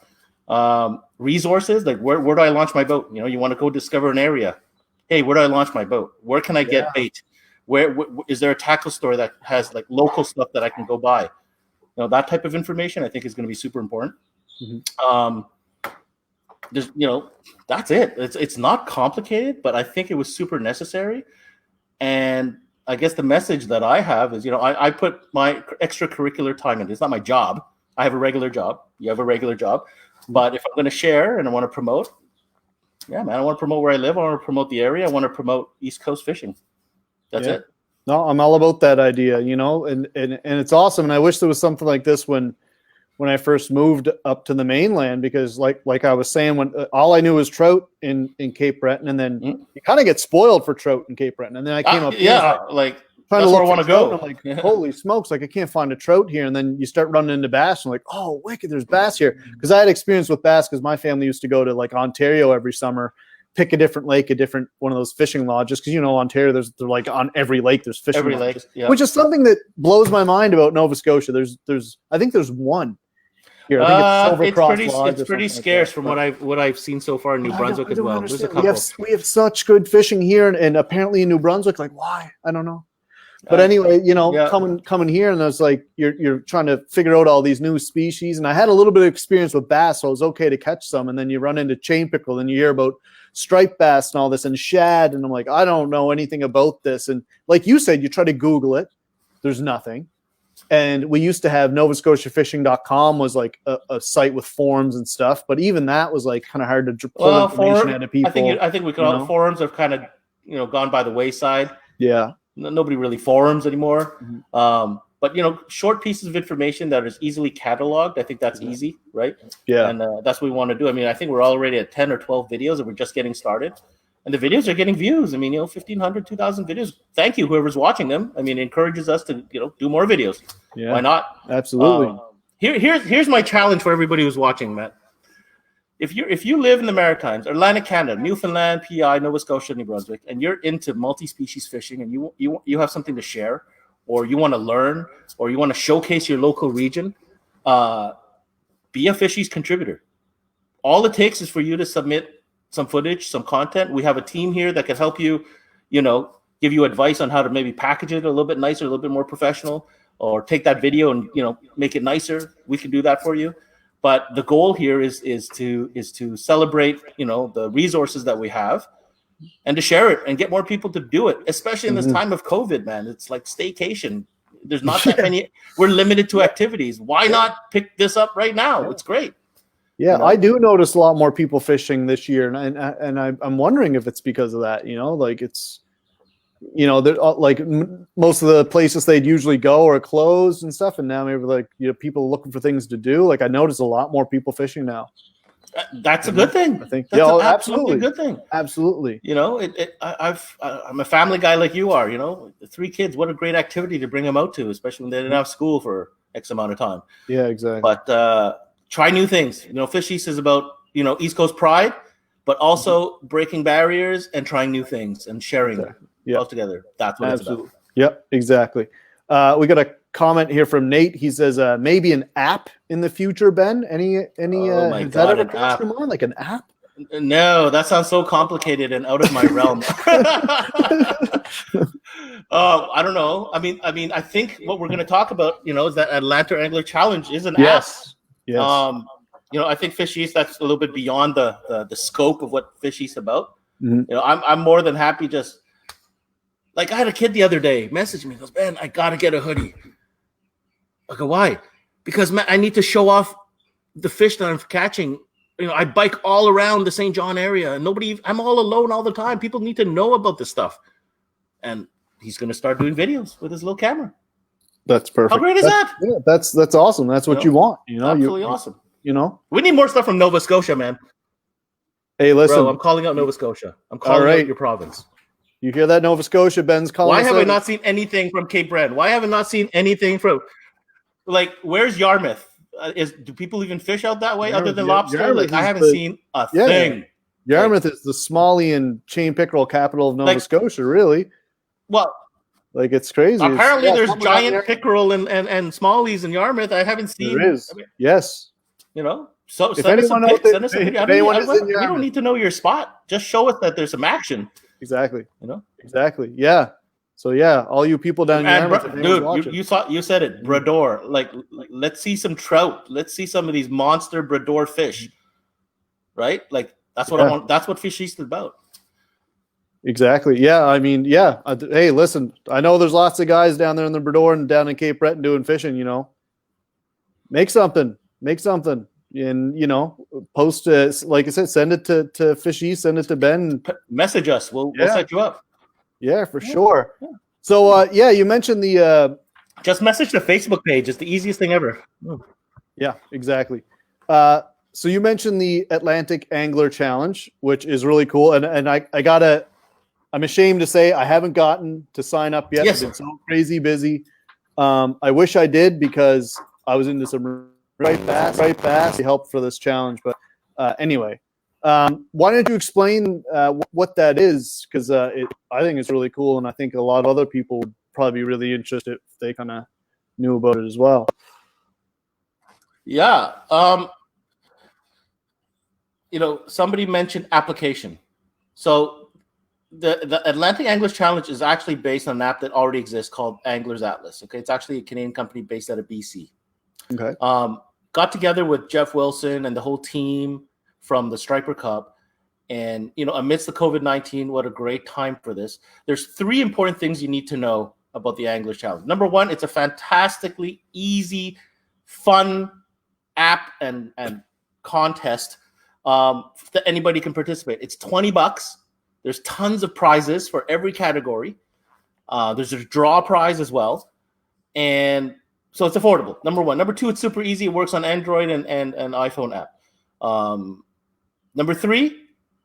Speaker 2: Resources, like where do I launch my boat? You want to go discover an area. Hey, where do I launch my boat? Where can I get bait? Where is there a tackle store that has like local stuff that I can go buy? That type of information I think is going to be super important. There's, that's it. It's not complicated, but I think it was super necessary. And I guess the message that I have is, I put my extracurricular time in. It's not my job. I have a regular job. You have a regular job. But if I'm going to share and I want to promote, I want to promote where I live. I want to promote the area. I want to promote East Coast fishing. That's it.
Speaker 1: No, I'm all about that idea, and it's awesome. And I wish there was something like this when I first moved up to the mainland, because like I was saying, when all I knew was trout in Cape Breton, and then you kind of get spoiled for trout in Cape Breton. And then I came up here,
Speaker 2: like
Speaker 1: trying
Speaker 2: to
Speaker 1: look
Speaker 2: where I want to go.
Speaker 1: I'm like, holy smokes, like I can't find a trout here. And then you start running into bass, and like, oh, wicked, there's bass here. Because I had experience with bass because my family used to go to like Ontario every summer, pick a different lake, a different one of those fishing lodges, because Ontario, they're like on every lake there's fishing lodges, which is something that blows my mind about Nova Scotia. I think there's one here. I think
Speaker 2: it's pretty scarce from what I've seen so far in New Brunswick as well. There's a couple.
Speaker 1: We have such good fishing here, and apparently in New Brunswick, like why? I don't know. But anyway, coming here, and I was like, you're trying to figure out all these new species, and I had a little bit of experience with bass, so it was okay to catch some. And then you run into chain pickerel, and you hear about striped bass and all this, and shad, and I'm like, I don't know anything about this. And like you said, you try to Google it, there's nothing. And we used to have NovaScotiaFishing.com was like a site with forums and stuff, but even that was like kind of hard to pull information out of people.
Speaker 2: I think we can. Forums have kind of gone by the wayside.
Speaker 1: Yeah.
Speaker 2: Nobody really forums anymore. But short pieces of information that is easily cataloged, I think that's easy, right?
Speaker 1: Yeah.
Speaker 2: And that's what we want to do. I mean, I think we're already at 10 or 12 videos, and we're just getting started. and the videos are getting views. I mean, 1,500, 2,000 videos. Thank you, whoever's watching them. I mean, it encourages us to, do more videos.
Speaker 1: Yeah.
Speaker 2: Why not?
Speaker 1: Absolutely.
Speaker 2: Here's my challenge for everybody who's watching, Matt. If you live in the Maritimes, Atlantic Canada, Newfoundland, PI, Nova Scotia, New Brunswick, and you're into multi-species fishing, and you have something to share, or you want to learn, or you want to showcase your local region, be a Fishies contributor. All it takes is for you to submit some footage, some content. We have a team here that can help you, give you advice on how to maybe package it a little bit nicer, a little bit more professional, or take that video and make it nicer. We can do that for you. But the goal here is to celebrate, the resources that we have, and to share it and get more people to do it, especially in this time of COVID, man. It's like staycation. There's not that many. We're limited to activities. Why not pick this up right now? It's great.
Speaker 1: Yeah, I do notice a lot more people fishing this year, and I'm wondering if it's because of that. Like it's, like most of the places they'd usually go are closed and stuff, and now maybe like people looking for things to do. Like I notice a lot more people fishing now.
Speaker 2: That's a good thing.
Speaker 1: I think
Speaker 2: that's an
Speaker 1: absolutely
Speaker 2: a good thing.
Speaker 1: Absolutely.
Speaker 2: I'm a family guy like you are. 3 kids. What a great activity to bring them out to, especially when they didn't have school for X amount of time.
Speaker 1: Yeah, exactly.
Speaker 2: But try new things. Fish East is about East Coast pride, but also breaking barriers and trying new things and sharing all together. That's what it's about.
Speaker 1: Yep, exactly. We got a comment here from Nate. He says maybe an app in the future, Ben. Any
Speaker 2: oh my
Speaker 1: has
Speaker 2: God,
Speaker 1: that ever crossed your mind? Like an app?
Speaker 2: No, that sounds so complicated and out of my realm. I don't know. I mean, I think what we're going to talk about, is that Atlanta Angler Challenge is an app.
Speaker 1: Yes.
Speaker 2: I think Fish East, that's a little bit beyond the scope of what Fish East about.
Speaker 1: Mm-hmm.
Speaker 2: I'm more than happy. Just like I had a kid the other day message me, goes, "Man, I gotta get a hoodie." I go, "Why?" Because man, I need to show off the fish that I'm catching. I bike all around the St. John area, and I'm all alone all the time. People need to know about this stuff, and he's going to start doing videos with his little camera.
Speaker 1: That's perfect.
Speaker 2: How great is that?
Speaker 1: Yeah, that's awesome. That's what you want.
Speaker 2: Absolutely awesome.
Speaker 1: We
Speaker 2: need more stuff from Nova Scotia, man.
Speaker 1: Hey, listen.
Speaker 2: Bro, I'm calling out Nova Scotia. I'm calling out your province.
Speaker 1: You hear that, Nova Scotia? Ben's calling.
Speaker 2: Why have I not seen anything from Cape Breton? Why have I not seen anything from, where's Yarmouth? Do people even fish out that way
Speaker 1: Yarmouth,
Speaker 2: other than lobster?
Speaker 1: Yarmouth
Speaker 2: I haven't seen a thing.
Speaker 1: Yarmouth is the Smalley and chain pickerel capital of Nova Scotia, really.
Speaker 2: Well,
Speaker 1: it's crazy.
Speaker 2: Apparently, there's giant pickerel and Smalleys in Yarmouth. I haven't seen.
Speaker 1: There is. Yes.
Speaker 2: So
Speaker 1: if
Speaker 2: send us some pics. Send us some.
Speaker 1: We
Speaker 2: don't need to know your spot. Just show us that there's some action.
Speaker 1: Exactly. Exactly. Yeah. So all you people down Yarmouth,
Speaker 2: dude, you said it, Brador. Let's see some trout. Let's see some of these monster Brador fish. Right? That's what I want. That's what Fish East is about.
Speaker 1: Exactly. Yeah. I mean, hey, listen, I know there's lots of guys down there in the Brador and down in Cape Breton doing fishing, make something, and, post it. Like I said, send it to Fish East, send it to Ben.
Speaker 2: Message us. We'll set you up.
Speaker 1: Yeah, for sure. Yeah. So, you mentioned the,
Speaker 2: just message the Facebook page. It's the easiest thing ever.
Speaker 1: Yeah, exactly. So you mentioned the Atlantic Angler Challenge, which is really cool. And I'm ashamed to say I haven't gotten to sign up yet.
Speaker 2: Yes,
Speaker 1: I've been so crazy busy. I wish I did because I was into some right bass help for this challenge. But anyway, why don't you explain what that is? Because I think it's really cool, and I think a lot of other people would probably be really interested if they kind of knew about it as well.
Speaker 2: Yeah. Somebody mentioned application. So the Atlantic Anglers Challenge is actually based on an app that already exists called Anglers Atlas. Okay, it's actually a Canadian company based out of BC.
Speaker 1: Okay.
Speaker 2: Got together with Jeff Wilson and the whole team from the Striper Cup, and amidst the COVID-19, what a great time for this. There's 3 important things you need to know about the Anglers Challenge. Number 1, it's a fantastically easy, fun app and contest that anybody can participate. It's $20. There's tons of prizes for every category. There's a draw prize as well. And so it's affordable, number 1. Number 2, it's super easy. It works on Android and iPhone app. Number 3,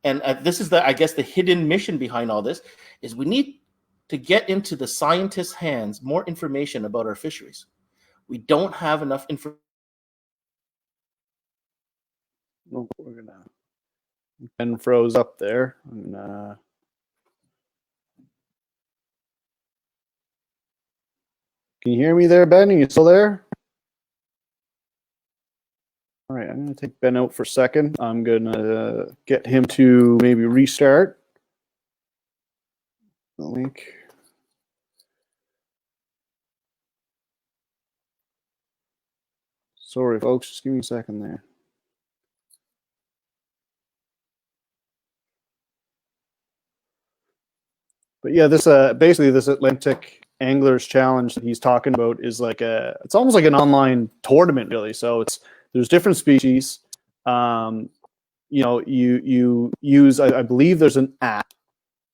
Speaker 2: and this is I guess the hidden mission behind all this is we need to get into the scientists' hands more information about our fisheries. We don't have enough information.
Speaker 1: We're gonna. Ben froze up there. Can you hear me there, Ben? Are you still there? All right, I'm going to take Ben out for a second. I'm going to get him to maybe restart the link. Sorry, folks. Just give me a second there. But yeah, this basically this Atlantic Anglers Challenge that he's talking about is like it's almost like an online tournament, really. So there's different species. You use, I believe there's an app.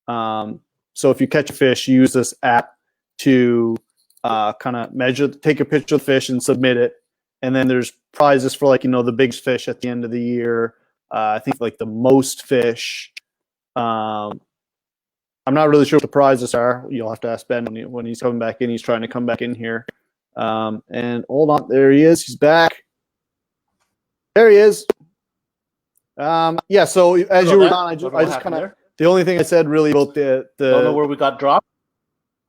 Speaker 1: So if you catch a fish, you use this app to kind of take a picture of the fish and submit it. And then there's prizes for the biggest fish at the end of the year. I think like the most fish. I'm not really sure what the prizes are. You'll have to ask Ben when he's coming back in. He's trying to come back in here. And hold on, there he is. He's back. There he is. Yeah. So as you were gone, I just kind of the only thing I said really about the
Speaker 2: don't know where we got dropped.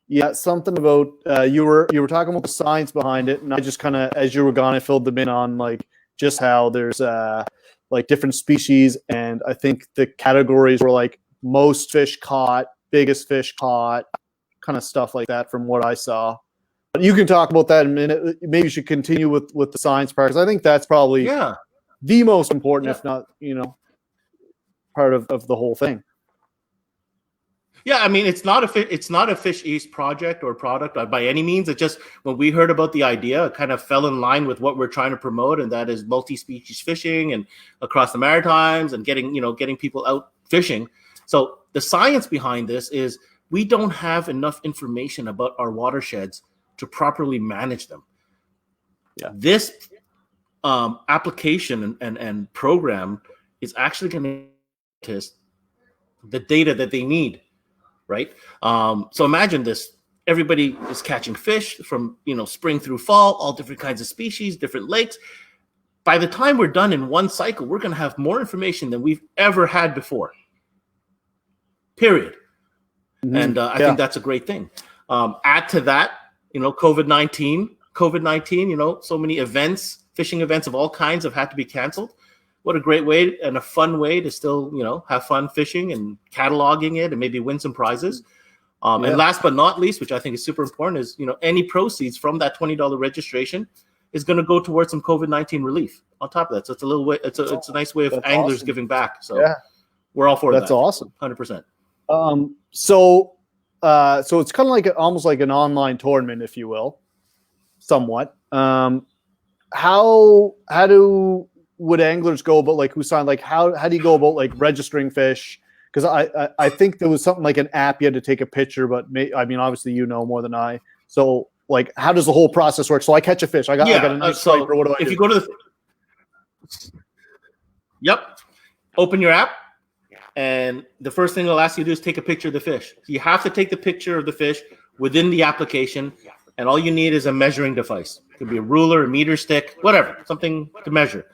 Speaker 1: Yeah, something about you were talking about the science behind it, and I just kind of as you were gone, I filled them in on like just how there's like different species, and I think the categories were like most fish caught, biggest fish caught, kind of stuff like that from what I saw. But you can talk about that in a minute. Maybe you should continue with the science part, because I think that's probably the most important, if not part of the whole thing.
Speaker 2: Yeah, I mean, it's not a Fish East project or product by any means. It's just when we heard about the idea, it kind of fell in line with what we're trying to promote, and that is multi-species fishing and across the Maritimes and getting people out fishing. So the science behind this is we don't have enough information about our watersheds to properly manage them. Yeah. This application and program is actually going to test the data that they need. Right. So imagine this. Everybody is catching fish from, spring through fall, all different kinds of species, different lakes. By the time we're done in one cycle, we're going to have more information than we've ever had before. Period. Mm-hmm. And I think that's a great thing. Add to that, COVID-19, so many events, fishing events of all kinds have had to be canceled. What a great way and a fun way to still, have fun fishing and cataloging it and maybe win some prizes. And last but not least, which I think is super important, is, any proceeds from that $20 registration is going to go towards some COVID-19 relief on top of that. So it's a little way, it's a nice way of anglers giving back. So we're all for that.
Speaker 1: That's awesome.
Speaker 2: 100%.
Speaker 1: So it's kind of like almost like an online tournament, if you will, somewhat. Would anglers go about like who signed, like how do you go about like registering fish? Because I think there was something like an app you had to take a picture, but obviously more than I. So like how does the whole process work? So I catch a fish, I got a nice striper. What do I do?
Speaker 2: If you go to open your app, and the first thing they'll ask you to do is take a picture of the fish. You have to take the picture of the fish within the application, and all you need is a measuring device. It could be a ruler, a meter stick, whatever, something to measure.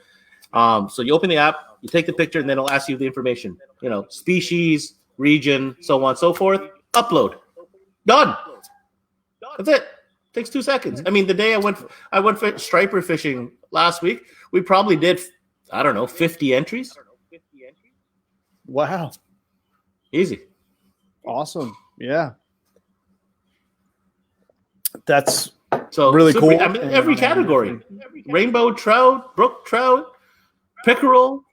Speaker 2: So you open the app, you take the picture, and then it'll ask you the information, species, region, so on and so forth. Upload. Done. That's it. Takes 2 seconds. I mean, the day I went striper fishing last week, we probably did, 50 entries.
Speaker 1: Wow.
Speaker 2: Easy.
Speaker 1: Awesome. Yeah. That's
Speaker 2: so
Speaker 1: really cool.
Speaker 2: Every category. Rainbow trout, brook trout, pickerel.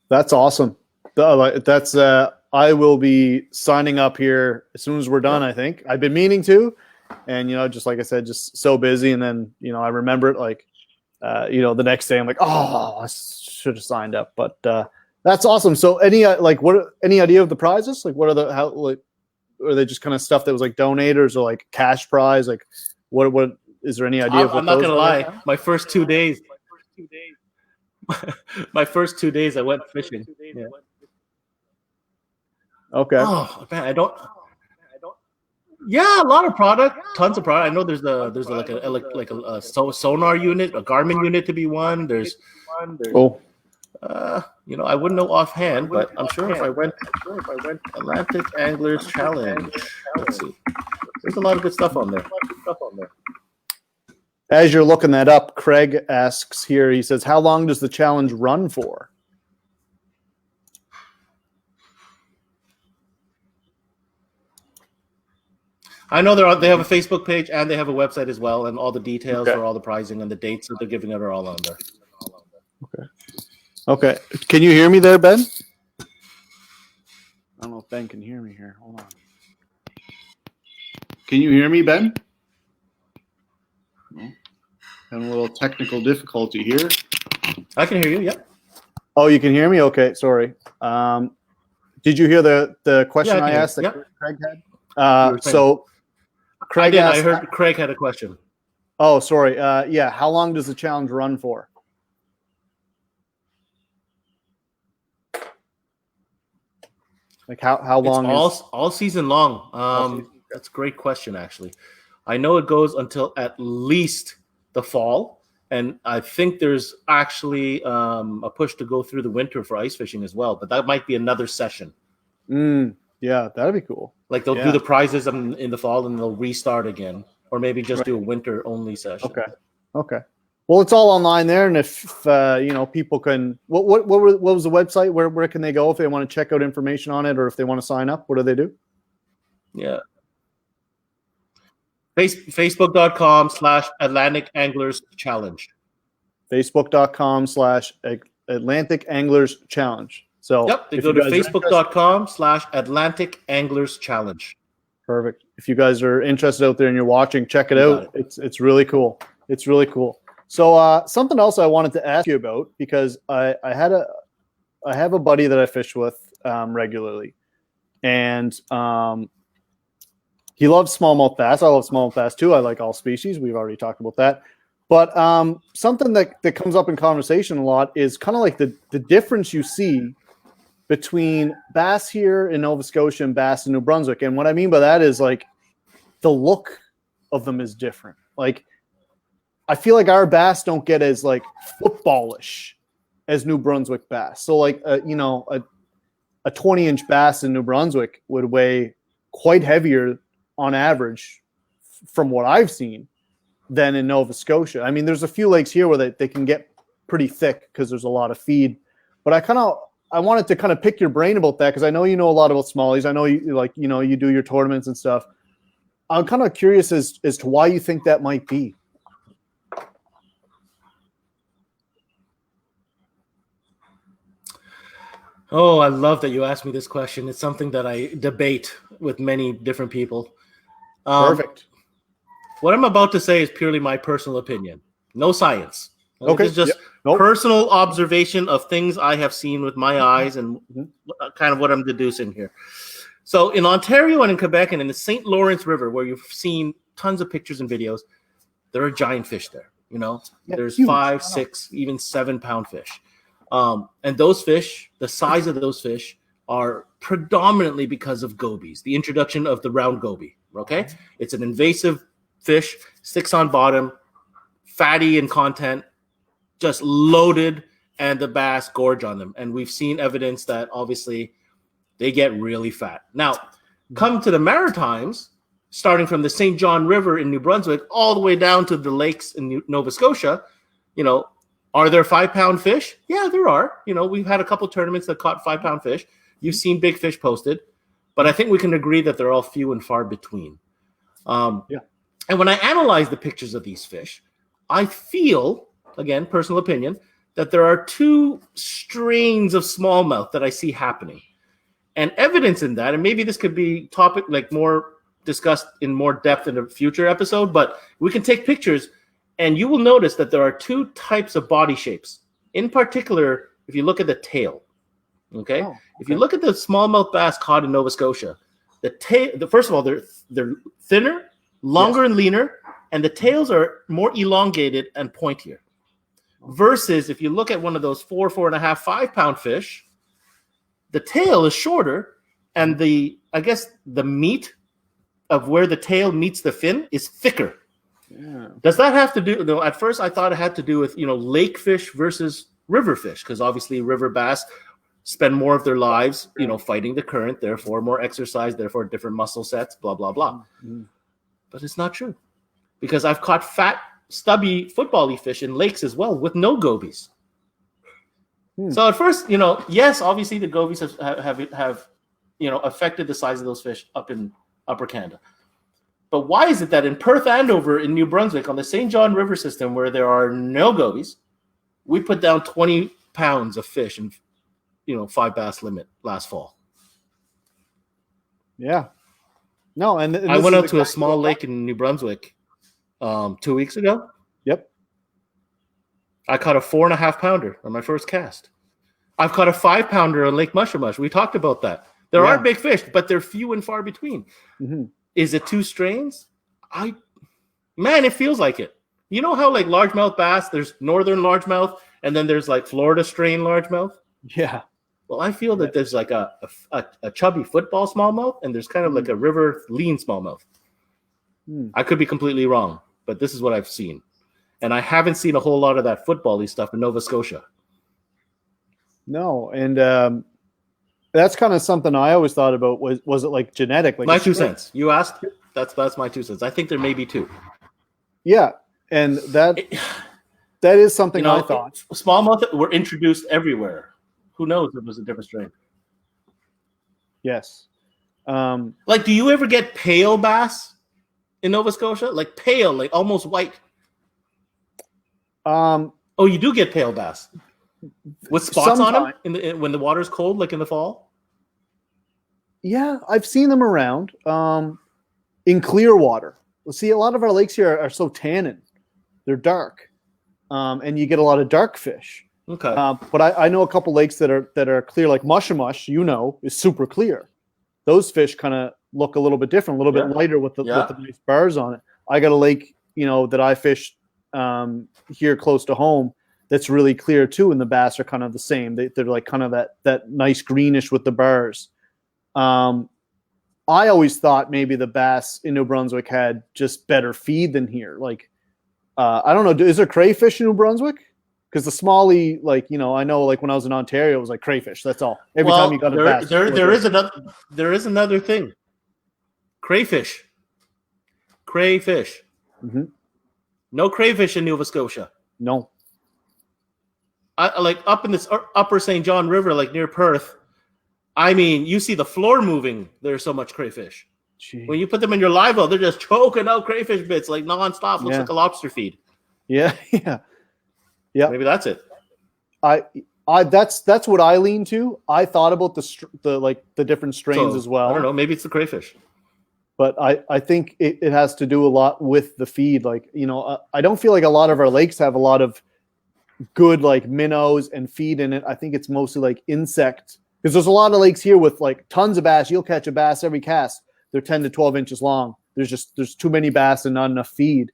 Speaker 1: That's awesome. I will be signing up here as soon as we're done. I think I've been meaning to, and just like I said, just so busy. And then I remember it like the next day I'm like, oh, I should have signed up. But that's awesome. So any idea of the prizes? Like what are are they just kind of stuff that was like donators or like cash prize? Like what is there any idea?
Speaker 2: I'm not gonna lie. My first 2 days, my first 2 days I went fishing. Yeah.
Speaker 1: Okay.
Speaker 2: Oh man, I don't. Yeah, a lot of product, tons of product. I know there's a sonar unit, a Garmin unit to be one. There's
Speaker 1: Cool.
Speaker 2: I wouldn't know offhand, but I'm sure if I went Atlantic Anglers Challenge, let's see. There's a lot of good stuff on there.
Speaker 1: As you're looking that up, Craig asks here, he says, how long does the challenge run for?
Speaker 2: I know they have a Facebook page and they have a website as well, and all the details for all the prizing and the dates that they're giving it are all on there.
Speaker 1: Okay. Can you hear me there, Ben? I don't know if Ben can hear me here. Hold on. Can you hear me, Ben? No. Having a little technical difficulty here.
Speaker 2: I can hear you. Yep.
Speaker 1: Oh, you can hear me? Okay, sorry. Did you hear the question I asked that Craig had? So Craig asked,
Speaker 2: I heard Craig had a question.
Speaker 1: Oh, sorry. Yeah, how long does the challenge run for? Like how long?
Speaker 2: It's all season long. That's a great question, actually. I know it goes until at least the fall, and I think there's actually a push to go through the winter for ice fishing as well. But that might be another session.
Speaker 1: Yeah, that'd be cool.
Speaker 2: Like they'll do the prizes in the fall, and they'll restart again, or maybe just do a winter only session.
Speaker 1: Okay. Well, it's all online there, and if people can. What was the website? Where can they go if they want to check out information on it, or if they want to sign up? What do they do?
Speaker 2: Yeah. Facebook.com/Atlantic Anglers Challenge.
Speaker 1: Facebook.com/Atlantic Anglers Challenge. So
Speaker 2: they go to Facebook.com/Atlantic Anglers Challenge.
Speaker 1: Perfect. If you guys are interested out there and you're watching, check it out. It's really cool. It's really cool. So something else I wanted to ask you about, because I have a buddy that I fish with regularly, and he loves smallmouth bass. I love smallmouth bass too. I like all species. We've already talked about that. But something that comes up in conversation a lot is kind of like the difference you see between bass here in Nova Scotia and bass in New Brunswick. And what I mean by that is like the look of them is different. Like I feel like our bass don't get as like footballish as New Brunswick bass. So like a 20-inch bass in New Brunswick would weigh quite heavier on average from what I've seen than in Nova Scotia. I mean, there's a few lakes here where they can get pretty thick because there's a lot of feed. But I wanted to kind of pick your brain about that because I know you know a lot about smallies. I know you do your tournaments and stuff. I'm kind of curious as to why you think that might be.
Speaker 2: Oh, I love that you asked me this question. It's something that I debate with many different people.
Speaker 1: Perfect.
Speaker 2: What I'm about to say is purely my personal opinion. No science.
Speaker 1: Okay.
Speaker 2: It's just personal observation of things I have seen with my eyes and kind of what I'm deducing here. So in Ontario and in Quebec and in the St. Lawrence River, where you've seen tons of pictures and videos, there are giant fish there. There's huge. 5, 6, even 7-pound fish. And those fish, the size of those fish are predominantly because of gobies, the introduction of the round goby. Okay. It's an invasive fish, sticks on bottom, fatty in content, just loaded, and the bass gorge on them. And we've seen evidence that obviously they get really fat. Now, come to the Maritimes, starting from the St. John River in New Brunswick all the way down to the lakes in Nova Scotia, are there 5-pound fish? Yeah, there are. We've had a couple tournaments that caught 5-pound fish. You've seen big fish posted, but I think we can agree that they're all few and far between. And when I analyze the pictures of these fish, I feel, again, personal opinion, that there are 2 strains of smallmouth that I see happening. And evidence in that, and maybe this could be topic like more discussed in more depth in a future episode, but we can take pictures and you will notice that there are 2 types of body shapes. In particular, if you look at the tail, okay? If you look at the smallmouth bass caught in Nova Scotia, the tail, first of all, they're thinner, longer and leaner, and the tails are more elongated and pointier. Versus if you look at one of those 4.5, 5 pound fish, the tail is shorter, and the meat of where the tail meets the fin is thicker.
Speaker 1: Yeah.
Speaker 2: Does that have to do? No, at first I thought it had to do with lake fish versus river fish, because obviously river bass spend more of their lives fighting the current, therefore more exercise, therefore different muscle sets, blah blah blah. Mm-hmm. But it's not true, because I've caught fat, stubby, football-y fish in lakes as well with no gobies. So at first, yes, obviously the gobies have affected the size of those fish up in Upper Canada. But why is it that in Perth, Andover, in New Brunswick, on the St. John River system, where there are no gobies, we put down 20 pounds of fish and 5 bass limit last fall?
Speaker 1: Yeah. No, and
Speaker 2: I went out to a small lake in New Brunswick 2 weeks ago.
Speaker 1: Yep.
Speaker 2: I caught a 4.5 pounder on my first cast. I've caught a 5 pounder on Lake Mushamush. We talked about that. There are big fish, but they're few and far between. Mm-hmm. Is it 2 strains? It feels like it. You know how like largemouth bass, there's northern largemouth, and then there's like Florida strain largemouth?
Speaker 1: Yeah.
Speaker 2: Well, I feel that there's like a chubby football smallmouth, and there's kind of like a river lean smallmouth. I could be completely wrong, but this is what I've seen. And I haven't seen a whole lot of that football-y stuff in Nova Scotia.
Speaker 1: No, and that's kind of something I always thought about. Was it like genetic? Like
Speaker 2: my 2 cents. You asked. That's my 2 cents. I think there may be 2.
Speaker 1: Yeah, and that is something I thought.
Speaker 2: Smallmouth were introduced everywhere. Who knows if it was a different strain?
Speaker 1: Yes.
Speaker 2: Like, do you ever get pale bass in Nova Scotia? Like pale, like almost white. You do get pale bass with spots on them when the water's cold, like in the fall.
Speaker 1: Yeah, I've seen them around in clear water. See, a lot of our lakes here are so tannin; they're dark, and you get a lot of dark fish.
Speaker 2: Okay,
Speaker 1: but I know a couple lakes that are clear, like Mushamush. Is super clear. Those fish kind of look a little bit different, a little bit lighter with the nice bars on it. I got a lake, that I fished here close to home that's really clear too, and the bass are kind of the same. They're like kind of that nice greenish with the bars. I always thought maybe the bass in New Brunswick had just better feed than here. Like, I don't know, is there crayfish in New Brunswick? Because the smallie, I know, like when I was in Ontario, it was like crayfish. That's all. Every time you got a bass.
Speaker 2: There is another thing. Crayfish. Mm-hmm. No crayfish in Nova Scotia.
Speaker 1: No.
Speaker 2: Like up in this upper St. John River, like near Perth. I mean, you see the floor moving. There's so much crayfish. Jeez. When you put them in your live well, they're just choking out crayfish bits like nonstop. Looks like a lobster feed.
Speaker 1: Yeah.
Speaker 2: Maybe that's it.
Speaker 1: That's what I lean to. I thought about the different strains as well.
Speaker 2: I don't know. Maybe it's the crayfish.
Speaker 1: But I think it has to do a lot with the feed. Like, I don't feel like a lot of our lakes have a lot of good like minnows and feed in it. I think it's mostly like insect, because there's a lot of lakes here with like tons of bass. You'll catch a bass every cast. They're 10 to 12 inches long. There's too many bass and not enough feed.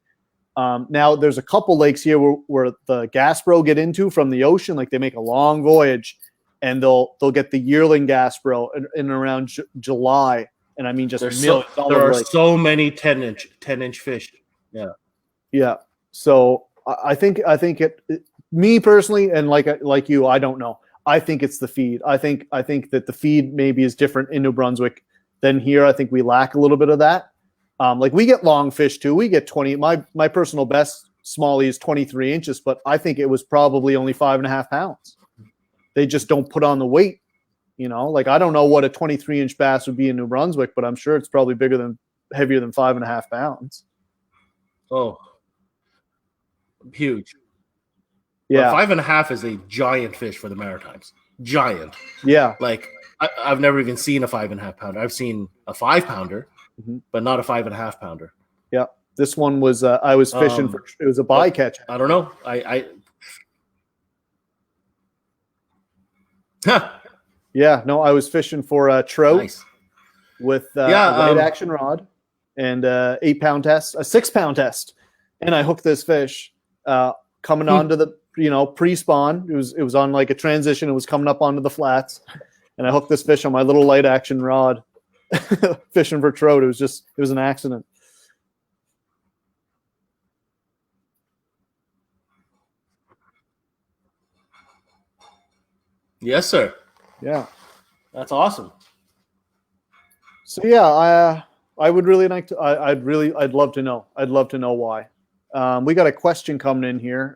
Speaker 1: Now there's a couple lakes here where the Gaspro get into from the ocean. Like they make a long voyage, and they'll get the yearling Gaspro in around July. And I mean, just millions.
Speaker 2: There are so many 10-inch fish.
Speaker 1: Yeah. So I think me personally, and like you, I don't know. I think it's the feed. I think that the feed maybe is different in New Brunswick than here. I think we lack a little bit of that. Like we get long fish too. We get 20. My personal best smallie is 23 inches, but I think it was probably only 5.5 pounds. They just don't put on the weight. Like I don't know what a 23-inch bass would be in New Brunswick, but I'm sure it's probably heavier than 5.5 pounds.
Speaker 2: Oh, huge.
Speaker 1: Yeah.
Speaker 2: 5.5 is a giant fish for the Maritimes. Giant.
Speaker 1: Yeah.
Speaker 2: Like I've never even seen a 5.5 pounder. I've seen a 5 pounder, but not a 5.5 pounder.
Speaker 1: Yeah. This one was, I was fishing for, it was a bycatch.
Speaker 2: I don't know.
Speaker 1: Yeah, no, I was fishing for a trout with a light action rod and 8-pound test, a 6-pound test, and I hooked this fish coming onto pre-spawn. It was on like a transition. It was coming up onto the flats, and I hooked this fish on my little light action rod, fishing for trout. It was an accident.
Speaker 2: Yes, sir.
Speaker 1: Yeah,
Speaker 2: that's awesome.
Speaker 1: So yeah, I would really like to. I'd love to know. I'd love to know why. We got a question coming in here.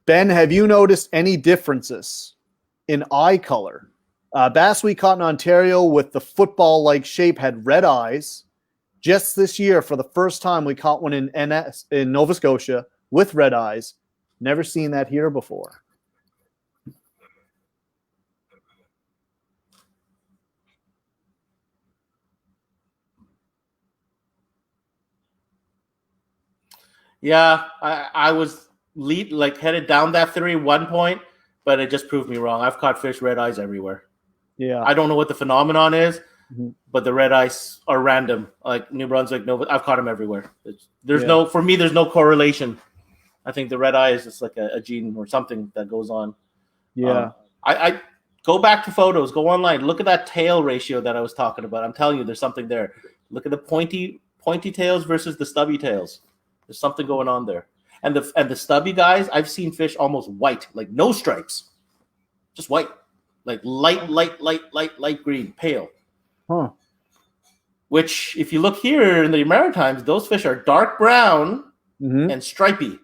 Speaker 1: Ben, have you noticed any differences in eye color? Bass we caught in Ontario with the football-like shape had red eyes. Just this year, for the first time, we caught one in Nova Scotia with red eyes. Never seen that here before.
Speaker 2: Yeah, I was headed down that theory one point, but it just proved me wrong. I've caught fish red eyes everywhere.
Speaker 1: Yeah,
Speaker 2: I don't know what the phenomenon is, but the red eyes are random. Like New Brunswick, I've caught them everywhere. There's no correlation. I think the red eye is just like a gene or something that goes on.
Speaker 1: Yeah.
Speaker 2: I go back to photos, go online, look at that tail ratio that I was talking about. I'm telling you, there's something there. Look at the pointy tails versus the stubby tails. There's something going on there. And the stubby guys, I've seen fish almost white, like no stripes, just white, like light green, pale.
Speaker 1: Huh.
Speaker 2: Which, if you look here in the Maritimes, those fish are dark brown and stripy.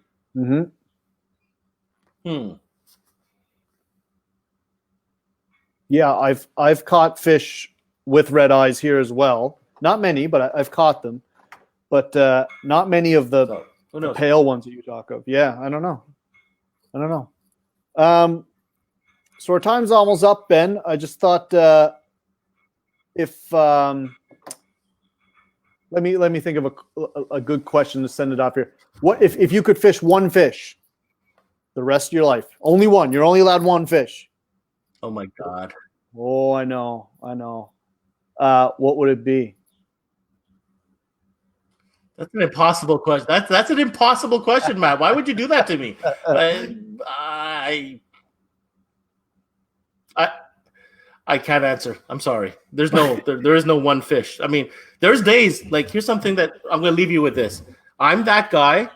Speaker 1: Yeah, I've caught fish with red eyes here as well. Not many, but I've caught them. But not many of the pale ones that you talk of. Yeah, I don't know. So our time's almost up, Ben. I just thought if let me think of a good question to send it off here. What if you could fish one fish the rest of your life? Only one. You're only allowed one fish.
Speaker 2: Oh my God.
Speaker 1: Oh, I know. What would it be?
Speaker 2: That's an impossible question. That's an impossible question, Matt. Why would you do that to me? I can't answer. I'm sorry. There is no one fish. I mean, there's days like here's something that I'm going to leave you with this. I'm that guy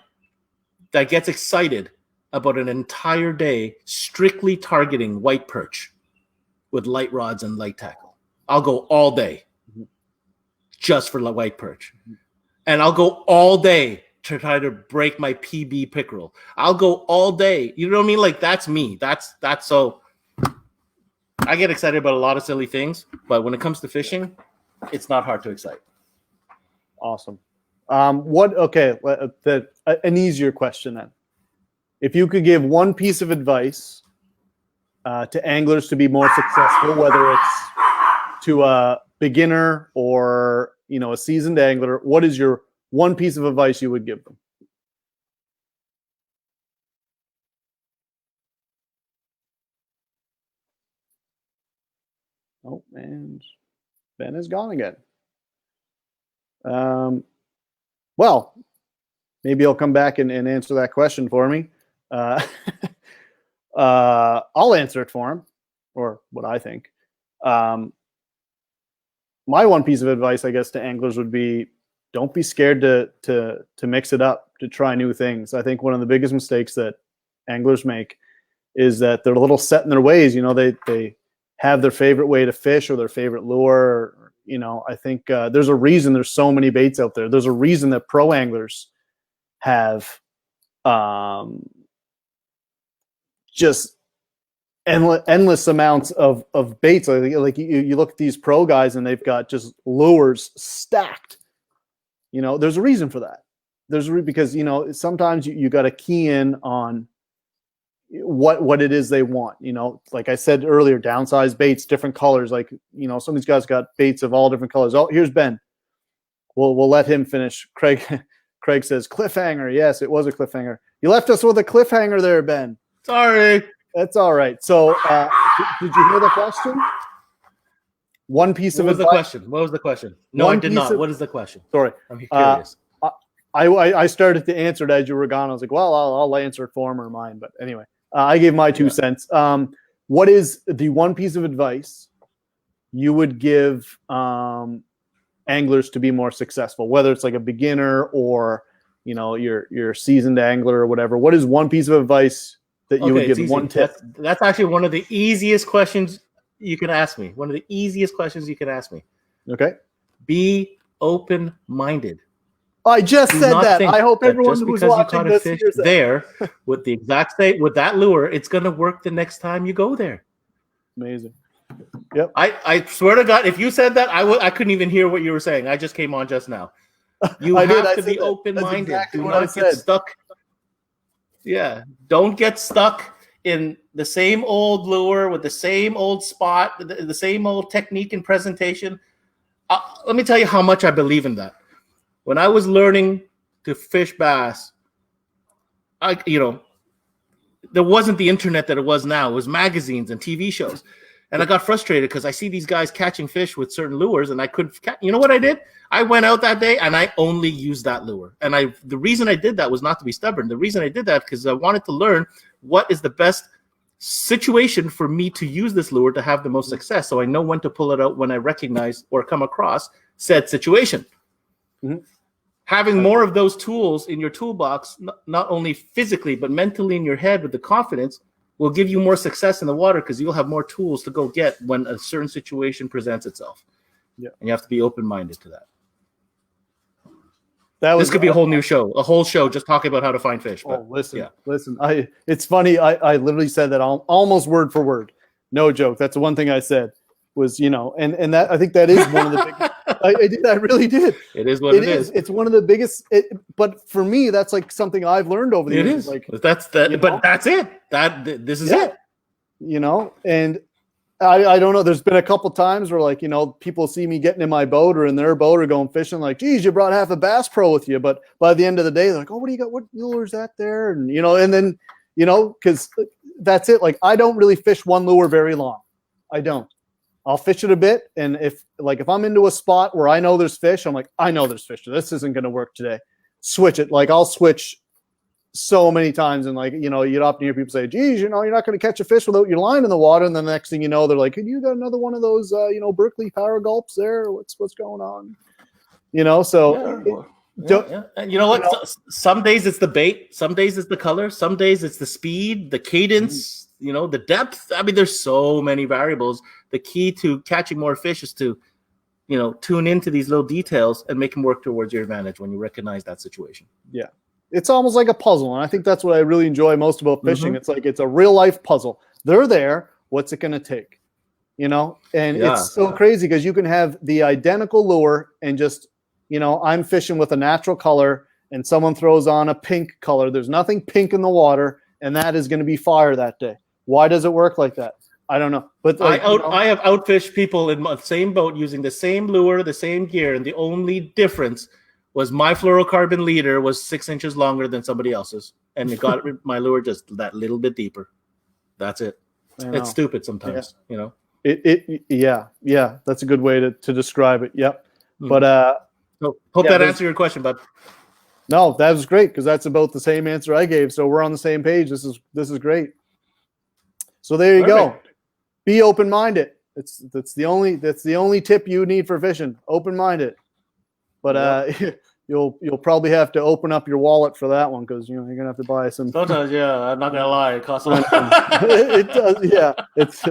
Speaker 2: that gets excited about an entire day strictly targeting white perch with light rods and light tackle. I'll go all day just for white perch. And I'll go all day to try to break my PB pickerel. I'll go all day. You know what I mean? Like that's me. That's so I get excited about a lot of silly things, but when it comes to fishing, it's not hard to excite.
Speaker 1: Awesome. An easier question then. If you could give one piece of advice to anglers to be more successful, whether it's to a beginner or a seasoned angler, what is your one piece of advice you would give them? Oh, man, Ben is gone again. Well, maybe he'll come back and answer that question for me. I'll answer it for him, or what I think. My one piece of advice, I guess, to anglers would be don't be scared to mix it up, to try new things. I think one of the biggest mistakes that anglers make is that they're a little set in their ways. They have their favorite way to fish or their favorite lure. I think there's a reason there's so many baits out there. There's a reason that pro anglers have just endless amounts of baits. Like you look at these pro guys and they've got just lures stacked. There's a reason for that. Because sometimes you got to key in on what it is they want. Like I said earlier, downsized baits, different colors. Like some of these guys got baits of all different colors. Oh, here's Ben. We'll let him finish. Craig says cliffhanger. Yes, it was a cliffhanger. You left us with a cliffhanger there, Ben.
Speaker 2: Sorry.
Speaker 1: That's all right. So, did you hear the question? One piece of advice.
Speaker 2: What was the question? No, I did not. What is the question?
Speaker 1: Sorry.
Speaker 2: I'm curious.
Speaker 1: I started to answer it as you were gone. I was like, well, I'll answer it for him or mine. But anyway, I gave my 2 cents. What is the one piece of advice you would give anglers to be more successful, whether it's like a beginner or, you know, your seasoned angler or whatever? What is one piece of advice that you would give? One tip.
Speaker 2: That's actually one of the easiest questions you can ask me. One of the easiest questions you can ask me.
Speaker 1: Okay.
Speaker 2: Be open-minded.
Speaker 1: I just said that. I hope everyone who's watching this hears that.
Speaker 2: There with the exact same with that lure, it's going to work the next time you go there.
Speaker 1: Amazing. Yep.
Speaker 2: I swear to God, if you said that, I couldn't even hear what you were saying. I just came on just now. You have to be open-minded.
Speaker 1: Exactly
Speaker 2: Do not get stuck. Yeah. Don't get stuck in the same old lure with the same old spot, the same old technique and presentation. Let me tell you how much I believe in that. When I was learning to fish bass, there wasn't the internet that it was now. It was magazines and TV shows. And I got frustrated because I see these guys catching fish with certain lures and I couldn't catch. You know what I did? I went out that day and I only used that lure. And the reason I did that was not to be stubborn. The reason I did that because I wanted to learn what is the best situation for me to use this lure to have the most success. So I know when to pull it out when I recognize or come across said situation. Mm-hmm. Having more of those tools in your toolbox, not only physically, but mentally in your head with the confidence, will give you more success in the water because you'll have more tools to go get when a certain situation presents itself. Yeah. And you have to be open-minded to that. This could be a whole new show, a whole show just talking about how to find fish. But,
Speaker 1: listen. It's funny. I literally said that almost word for word. No joke. That's the one thing I said was, and that I think that is one of the big. I really did.
Speaker 2: It is what it is.
Speaker 1: It's one of the biggest. But for me, that's like something I've learned over the years.
Speaker 2: It is. Like that's that. But that's it. This is it.
Speaker 1: And I don't know. There's been a couple times where people see me getting in my boat or in their boat or going fishing. Like, geez, you brought half a Bass Pro with you. But by the end of the day, they're like, oh, what do you got? What lure is that there? And and then because that's it. Like, I don't really fish one lure very long. I don't. I'll fish it a bit, and if I'm into a spot where I know there's fish, I'm like, I know there's fish. This isn't going to work today. Switch it. Like, I'll switch so many times, and you'd often hear people say, "Geez, you're not going to catch a fish without your line in the water." And then the next thing you know, they're like, "Hey, you got another one of those, Berkeley Power Gulps there? What's going on?" So.
Speaker 2: Yeah. And you know what? Some days it's the bait. Some days it's the color. Some days it's the speed, the cadence. The depth. I mean, there's so many variables. The key to catching more fish is to, tune into these little details and make them work towards your advantage when you recognize that situation. Yeah.
Speaker 1: It's almost like a puzzle. And I think that's what I really enjoy most about fishing. Mm-hmm. It's like, it's a real life puzzle. They're there. What's it going to take? And it's so crazy because you can have the identical lure and just, I'm fishing with a natural color and someone throws on a pink color. There's nothing pink in the water. And that is going to be fire that day. Why does it work like that? I don't know. But
Speaker 2: I have outfished people in the same boat using the same lure, the same gear, and the only difference was my fluorocarbon leader was 6 inches longer than somebody else's, and it got my lure just that little bit deeper. That's it. It's stupid sometimes,
Speaker 1: Yeah. That's a good way to describe it. Yep. Mm-hmm.
Speaker 2: But hope that answered your question, bud.
Speaker 1: No, that was great because that's about the same answer I gave. So we're on the same page. This is great. So there you go. Be open-minded. That's the only tip you need for fishing. Open-minded. But you'll probably have to open up your wallet for that one because you're gonna have to buy some.
Speaker 2: Sometimes, I'm not gonna lie, it costs a lot.
Speaker 1: It does, yeah. It's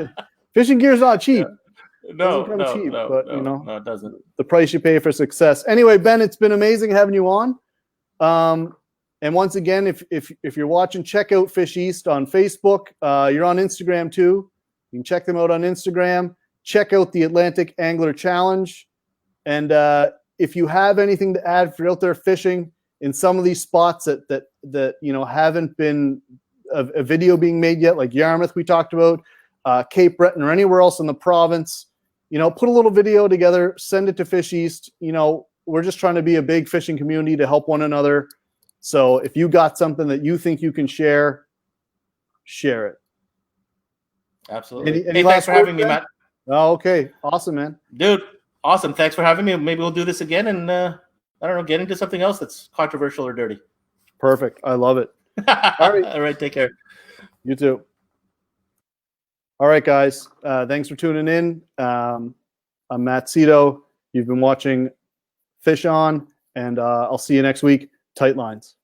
Speaker 1: fishing gear's not cheap.
Speaker 2: Yeah. No, it doesn't.
Speaker 1: The price you pay for success. Anyway, Ben, it's been amazing having you on. And once again, if you're watching, check out Fish East on Facebook. You're on Instagram too. You can check them out on Instagram. Check out the Atlantic Angler Challenge. And if you have anything to add for out there fishing in some of these spots that haven't been a video being made yet, like Yarmouth we talked about, Cape Breton or anywhere else in the province, put a little video together, send it to Fish East. We're just trying to be a big fishing community to help one another. So if you got something that you think you can share it.
Speaker 2: Absolutely. Thanks for having me, Matt.
Speaker 1: Oh, okay. Awesome, man.
Speaker 2: Dude, awesome. Thanks for having me. Maybe we'll do this again and I don't know, get into something else that's controversial or dirty.
Speaker 1: Perfect. I love it.
Speaker 2: All right. All right. Take care.
Speaker 1: You too. All right, guys. Thanks for tuning in. I'm Matt Szeto. You've been watching Fish On, and I'll see you next week. Tight lines.